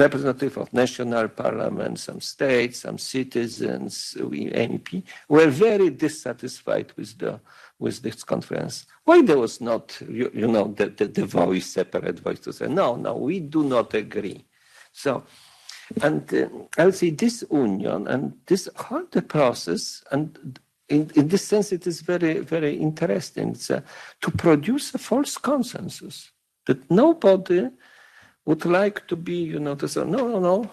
representative of national parliament, some states, some citizens, MEP, were very dissatisfied with this conference. Why there was not, the voice, separate voice to say, no, we do not agree. So, and I would say this union and this whole the process, and in this sense, it is very, very interesting to produce a false consensus that nobody would like to be, to say, no,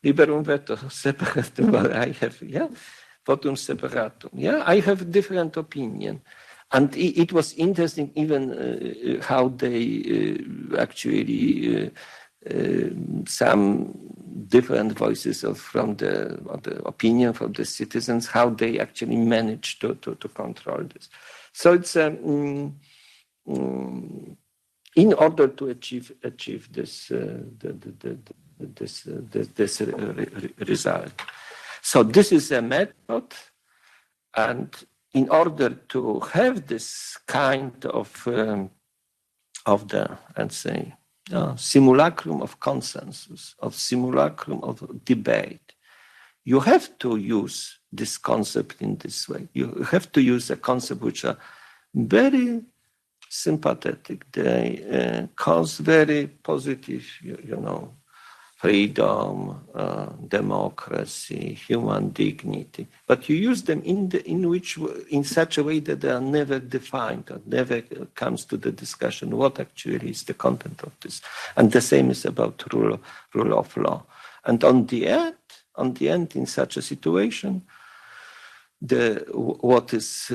liberum veto, separatum, I have, votum separatum, I have different opinion. And it was interesting even how they actually, some different voices from the opinion from the citizens, how they actually managed to control this. So it's in order to achieve this result. So this is a method, and in order to have this kind of the, let's say, simulacrum of consensus, of simulacrum of debate, you have to use this concept in this way. You have to use a concept which are very sympathetic. They cause very positive, freedom, democracy, human dignity. But you use them in such a way that they are never defined, or never comes to the discussion what actually is the content of this. And the same is about rule of law. And on the end, in such a situation, what is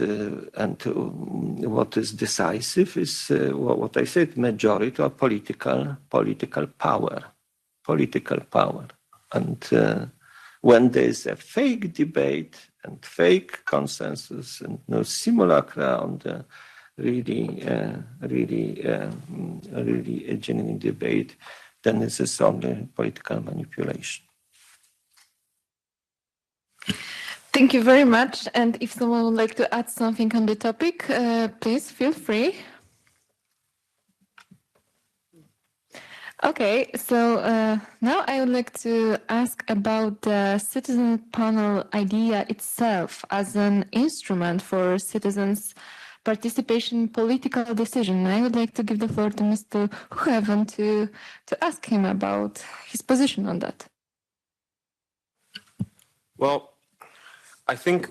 decisive is what I said: majority or political power. And when there is a fake debate and fake consensus and no simulacra on the really a genuine debate, then this is only political manipulation. Thank you very much. And if someone would like to add something on the topic, please feel free. Okay, so now I would like to ask about the citizen panel idea itself as an instrument for citizens' participation in political decision. I would like to give the floor to Mr. Hoogeveen to ask him about his position on that. Well, I think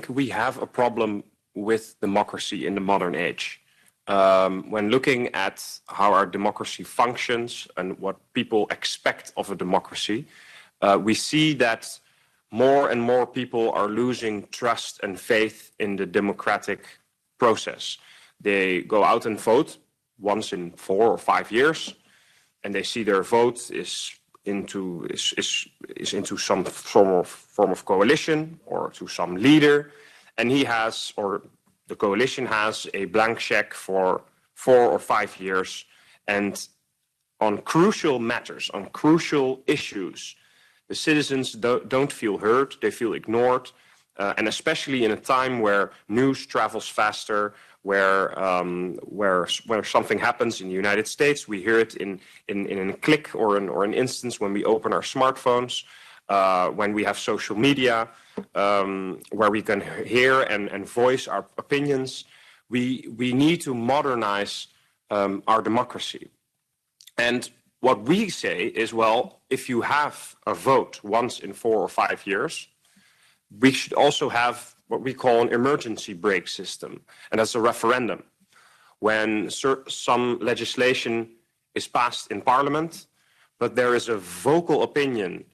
we have a problem with democracy in the modern age. When looking at how our democracy functions and what people expect of a democracy, we see that more and more people are losing trust and faith in the democratic process. They go out and vote once in 4 or 5 years, and they see their vote is into some form of coalition or to some leader, and he has, or the coalition has, a blank check for 4 or 5 years, and on crucial matters, on crucial issues, the citizens don't feel heard, they feel ignored, and especially in a time where news travels faster, where something happens in the United States, we hear it in a click or an instance when we open our smartphones, when we have social media, where we can hear and voice our opinions. We need to modernize our democracy. And what we say is, well, if you have a vote once in 4 or 5 years, we should also have what we call an emergency brake system, and that's a referendum. When some legislation is passed in Parliament, but there is a vocal opinion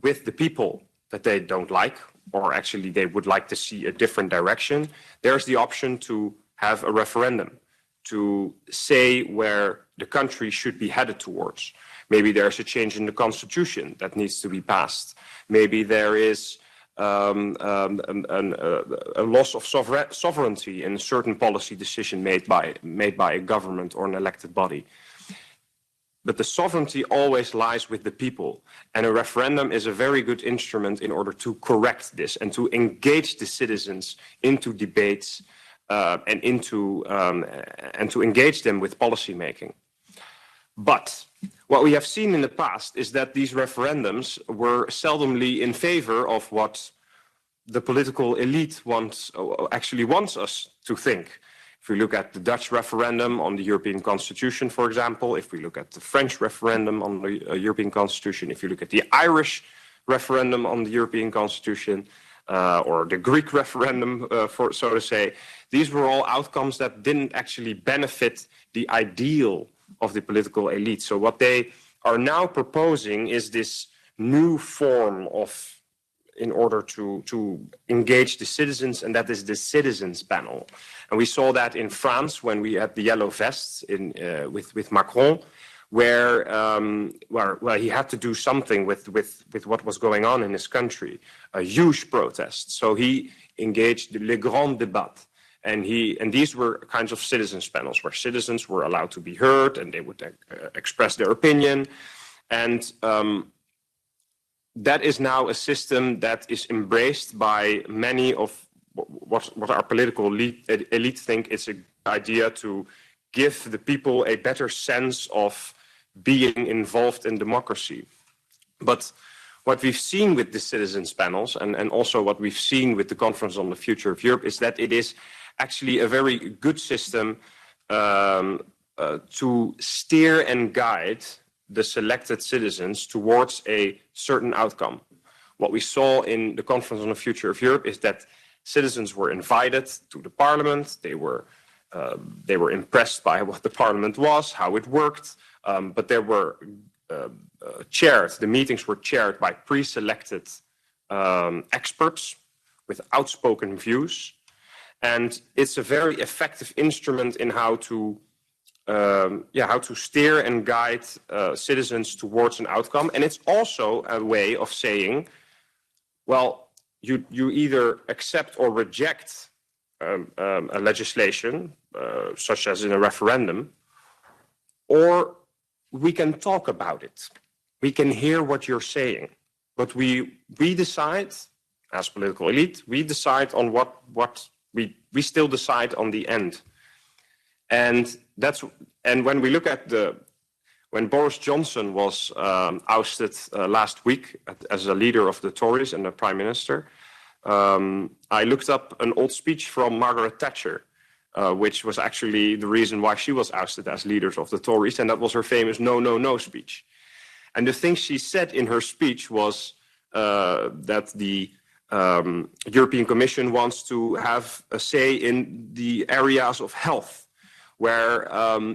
with the people that they don't like, or actually they would like to see a different direction, there's the option to have a referendum, to say where the country should be headed towards. Maybe there's a change in the constitution that needs to be passed. Maybe there is a loss of sovereignty in a certain policy decision made by a government or an elected body. But the sovereignty always lies with the people, and a referendum is a very good instrument in order to correct this and to engage the citizens into debates and to engage them with policy making. But what we have seen in the past is that these referendums were seldomly in favor of what the political elite actually wants us to think. If we look at the Dutch referendum on the European Constitution, for example, if we look at the French referendum on the European Constitution, if you look at the Irish referendum on the European Constitution, or the Greek referendum, so to say, these were all outcomes that didn't actually benefit the ideal of the political elite. So what they are now proposing is this new form in order to engage the citizens, and that is the citizens panel. And we saw that in France when we had the yellow vests with Macron, where he had to do something with what was going on in his country, a huge protest. So he engaged les grands débats. And these were kinds of citizens panels where citizens were allowed to be heard and they would express their opinion. And that is now a system that is embraced by many of what our political elite think it's a good idea to give the people a better sense of being involved in democracy. But what we've seen with the citizens panels and also what we've seen with the Conference on the Future of Europe is that it is actually a very good system to steer and guide the selected citizens towards a certain outcome. What we saw in the Conference on the Future of Europe is that citizens were invited to the parliament. They were impressed by what the parliament was, how it worked, but they were chaired. The meetings were chaired by pre-selected experts with outspoken views. And it's a very effective instrument in how to steer and guide citizens towards an outcome. And it's also a way of saying, well, you either accept or reject a legislation, such as in a referendum, or we can talk about it. We can hear what you're saying, but we decide, as political elite, we decide on what we still decide on the end. And when we look at when Boris Johnson was ousted last week as a leader of the Tories and the Prime Minister, I looked up an old speech from Margaret Thatcher, which was actually the reason why she was ousted as leader of the Tories, and that was her famous "No, no, no" speech. And the thing she said in her speech was that the European Commission wants to have a say in the areas of health, where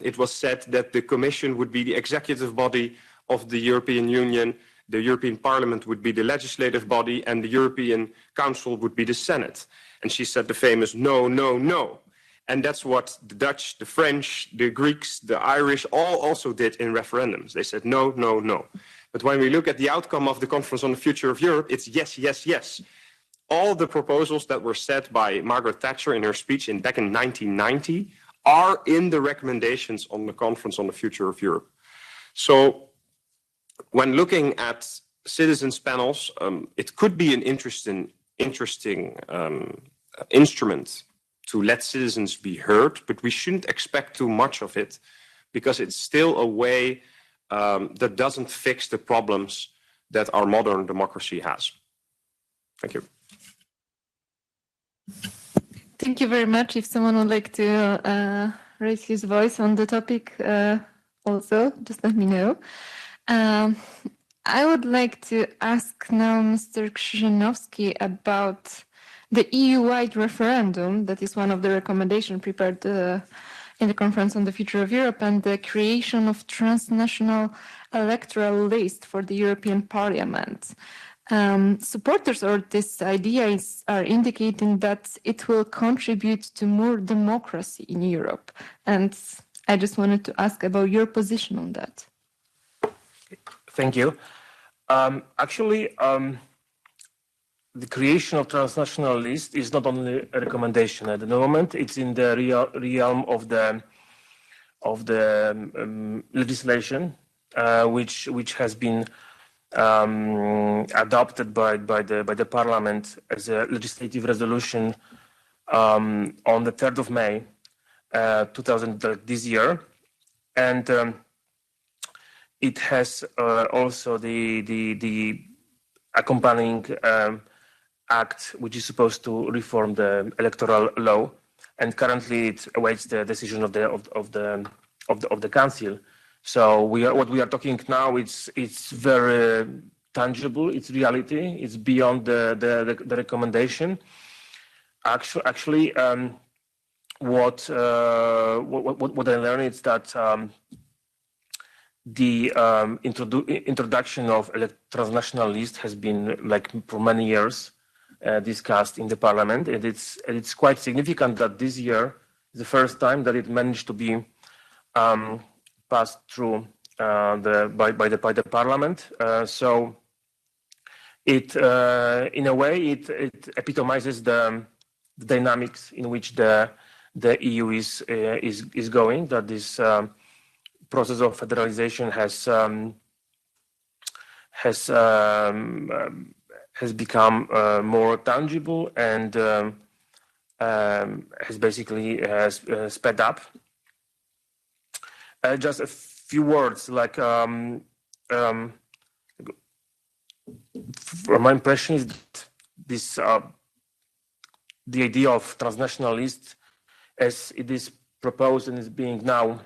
it was said that the Commission would be the executive body of the European Union, the European Parliament would be the legislative body, and the European Council would be the Senate. And she said the famous no, no, no. And that's what the Dutch, the French, the Greeks, the Irish all also did in referendums. They said no, no, no. But when we look at the outcome of the Conference on the Future of Europe, it's yes, yes, yes. All the proposals that were said by Margaret Thatcher in her speech back in 1990 are in the recommendations on the Conference on the Future of Europe. So when looking at citizens' panels, it could be an interesting instrument to let citizens be heard, but we shouldn't expect too much of it because it's still a way that doesn't fix the problems that our modern democracy has. Thank you. Thank you very much. If someone would like to raise his voice on the topic also, just let me know. I would like to ask now Mr. Krzyżanowski about the EU-wide referendum that is one of the recommendations prepared in the Conference on the Future of Europe, and the creation of transnational electoral list for the European Parliament. Supporters of this idea are indicating that it will contribute to more democracy in Europe. And I just wanted to ask about your position on that. Thank you. Actually, the creation of transnational list is not only a recommendation at the moment; it's in the realm of the legislation, which has been adopted by the Parliament as a legislative resolution on the 3rd of May, 2000 this year, and it has also the accompanying act, which is supposed to reform the electoral law, and currently it awaits the decision of the council. So what we are talking now, it's very tangible. It's reality. It's beyond the recommendation. Actually, what I learned is that the introduction of a transnational list has been, like, for many years discussed in the Parliament, and it's quite significant that this year is the first time that it managed to be passed through by the Parliament. So it, in a way, it epitomizes the dynamics in which the EU is going. That this process of federalization has become more tangible and has basically sped up. Just a few words, like my impression is that this the idea of transnational list, as it is proposed and is being now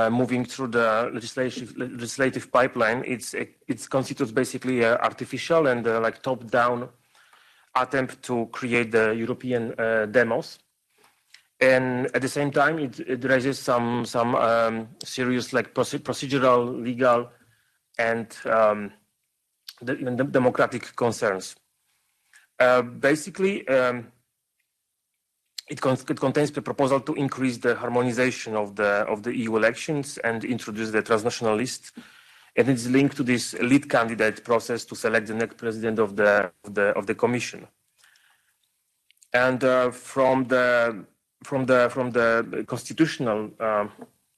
moving through the legislative pipeline, it constitutes basically an artificial and like top-down attempt to create the European demos, and at the same time it raises some serious, like, procedural, legal, and democratic concerns. Basically, it contains the proposal to increase the harmonization of the EU elections and introduce the transnational list, and it's linked to this lead candidate process to select the next president of the Commission. And from the constitutional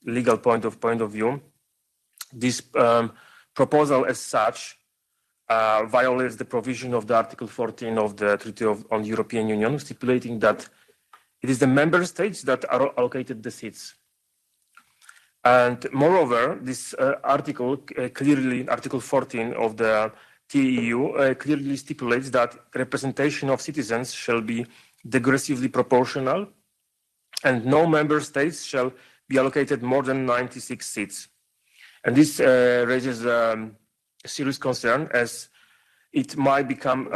legal point of view, this proposal as such violates the provision of the Article 14 of the Treaty on European Union, stipulating that it is the member states that are allocated the seats. And moreover, this article clearly, Article 14 of the TEU, clearly stipulates that representation of citizens shall be digressively proportional, and no member states shall be allocated more than 96 seats. And this raises a serious concern, as it might become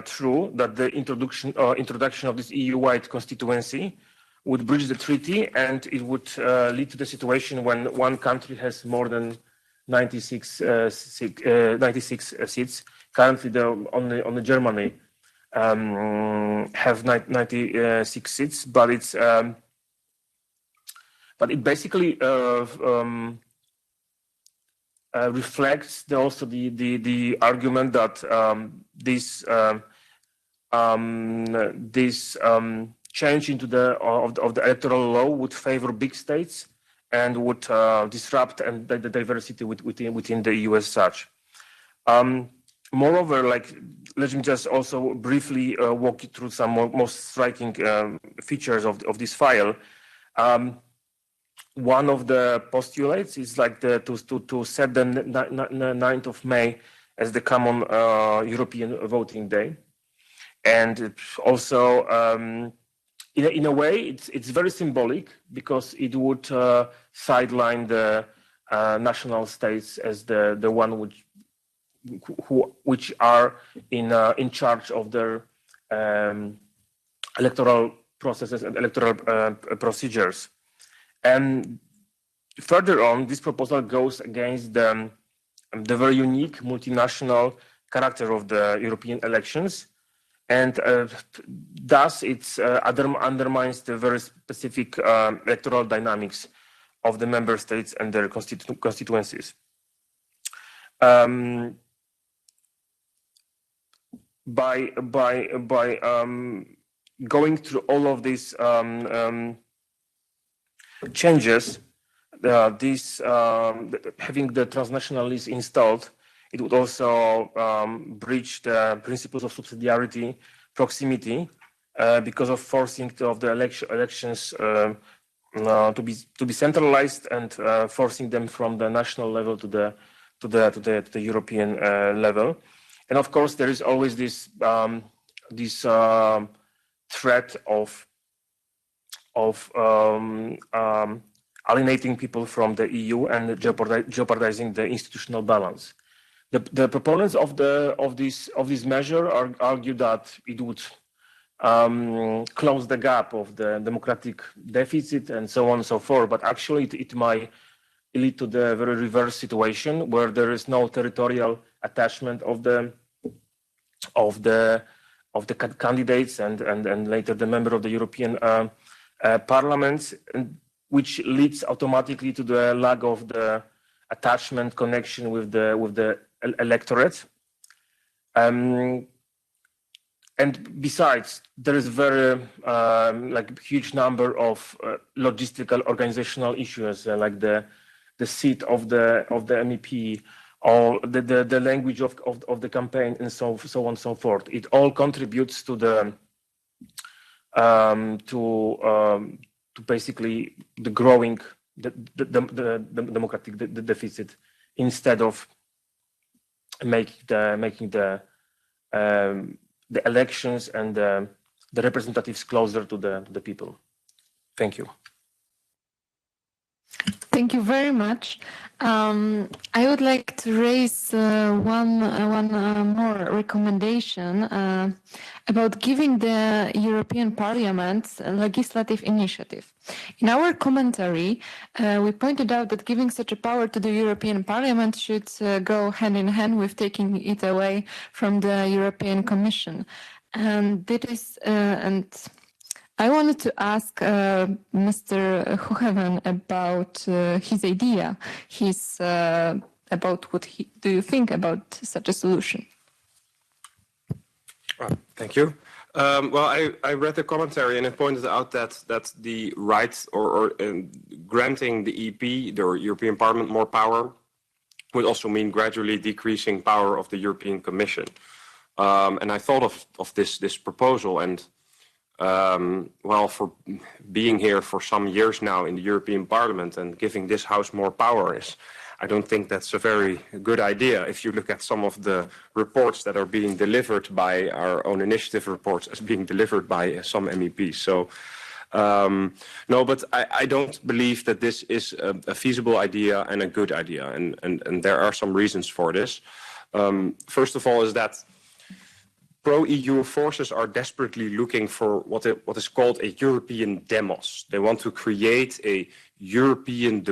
true that the introduction of this EU-wide constituency would breach the treaty, and it would lead to the situation when one country has more than 96 seats. Currently, only Germany have 96 seats, but it basically reflects also the argument that this change into the electoral law would favor big states and would disrupt the diversity within the EU as such. Moreover, let me just also briefly walk you through some most striking features of this file. One of the postulates is to set the 9th of May as the common European voting day, and also in a way it's very symbolic because it would sideline the national states as the one which are in charge of their electoral processes and electoral procedures. And further on, this proposal goes against the very unique multinational character of the European elections, and thus it undermines the very specific electoral dynamics of the member states and their constituencies. By going through all of these changes, having the transnational list installed, it would also breach the principles of subsidiarity, proximity, because of forcing of the elections to be centralized and forcing them from the national level to the European level. And of course, there is always this threat of alienating people from the EU and jeopardizing the institutional balance. The proponents of this measure argue that it would close the gap of the democratic deficit and so on and so forth. But actually, it might lead to the very reverse situation where there is no territorial attachment of the candidates and later the member of the European Parliament, which leads automatically to the lack of the attachment connection with the electorate. And besides, there is very huge number of logistical organizational issues like the seat of the MEP, or the language of the campaign, and so on and so forth. It all contributes to the to basically the growing the democratic deficit, instead of making the elections and the representatives closer to the people. Thank you. Thank you very much. I would like to raise one more recommendation about giving the European Parliament a legislative initiative. In our commentary, we pointed out that giving such a power to the European Parliament should go hand in hand with taking it away from the European Commission. And I wanted to ask Mr. Hoogeveen about his idea. About what do you think about such a solution? Thank you. Well, I read the commentary, and it pointed out that the right or granting the EP, the European Parliament, more power would also mean gradually decreasing power of the European Commission. And I thought of this proposal, and well, for being here for some years now in the European Parliament and giving this House more power I don't think that's a very good idea if you look at some of the reports that are being delivered by our own initiative reports as being delivered by some MEPs. So No, but I don't believe that this is a feasible idea and a good idea, and there are some reasons for this. First of all, is that pro-EU forces are desperately looking for what is called a European demos. They want to create a European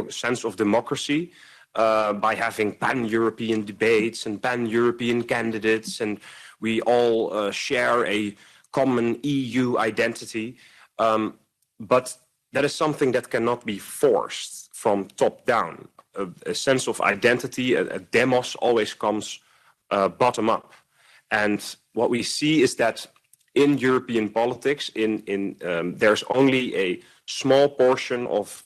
sense of democracy by having pan-European debates and pan-European candidates, and we all share a common EU identity. But that is something that cannot be forced from top down. A sense of identity, a demos, always comes bottom up. And what we see is that in European politics, there's only a small portion of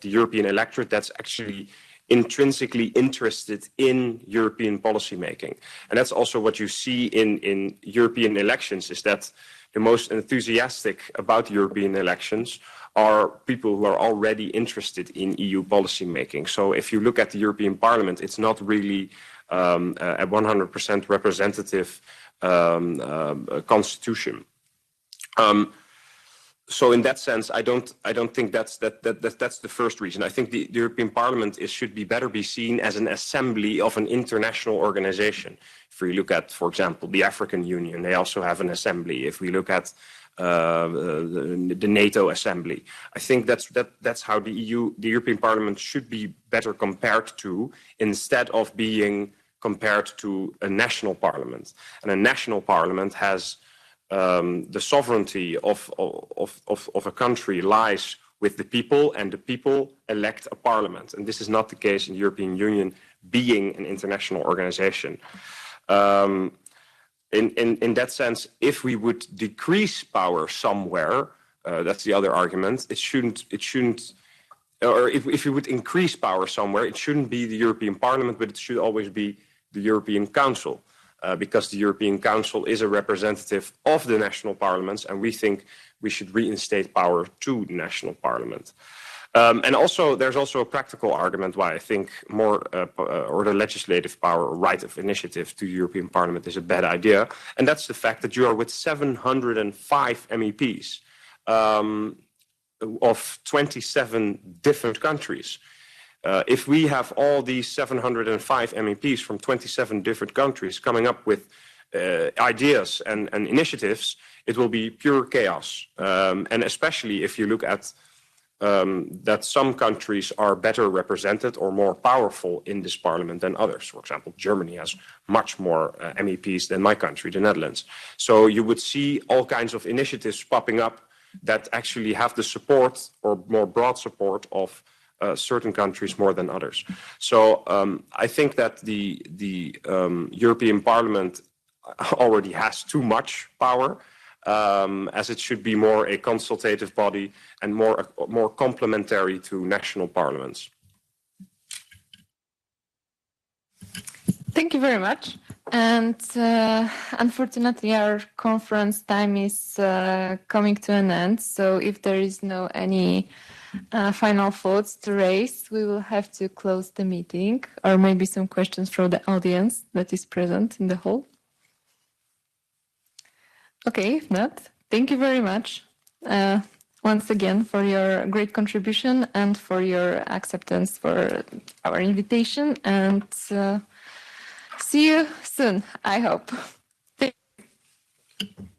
the European electorate that's actually intrinsically interested in European policymaking. And that's also what you see in European elections, is that the most enthusiastic about European elections are people who are already interested in EU policymaking. So if you look at the European Parliament, it's not really a 100% representative constitution. So in that sense, I don't think that's the first reason. I think the European Parliament should better be seen as an assembly of an international organization. If we look at, for example, the African Union, they also have an assembly. If we look at the NATO assembly, I think that's how the European Parliament should be better compared to, instead of being compared to a national parliament. And a national parliament has the sovereignty of a country lies with the people, and the people elect a parliament. And this is not the case in the European Union, being an international organization. In that sense, if we would decrease power somewhere, that's the other argument. It shouldn't. Or if we would increase power somewhere, it shouldn't be the European Parliament, but it should always be the European Council. Because the European Council is a representative of the national parliaments, and we think we should reinstate power to the national parliament. And also, there's also a practical argument why I think more or the legislative power or right of initiative to the European Parliament is a bad idea, and that's the fact that you are with 705 MEPs of 27 different countries. If we have all these 705 MEPs from 27 different countries coming up with ideas and initiatives, it will be pure chaos. And especially if you look at that some countries are better represented or more powerful in this parliament than others. For example, Germany has much more MEPs than my country, the Netherlands. So you would see all kinds of initiatives popping up that actually have the support or more broad support of certain countries more than others. So I think that the European Parliament already has too much power, as it should be more a consultative body and more complementary to national parliaments. Thank you very much. And unfortunately, our conference time is coming to an end. So if there is no any final thoughts to raise, we will have to close the meeting, or maybe some questions from the audience that is present in the hall. Okay, if not, thank you very much once again for your great contribution and for your acceptance for our invitation, and see you soon, I hope. Thank you.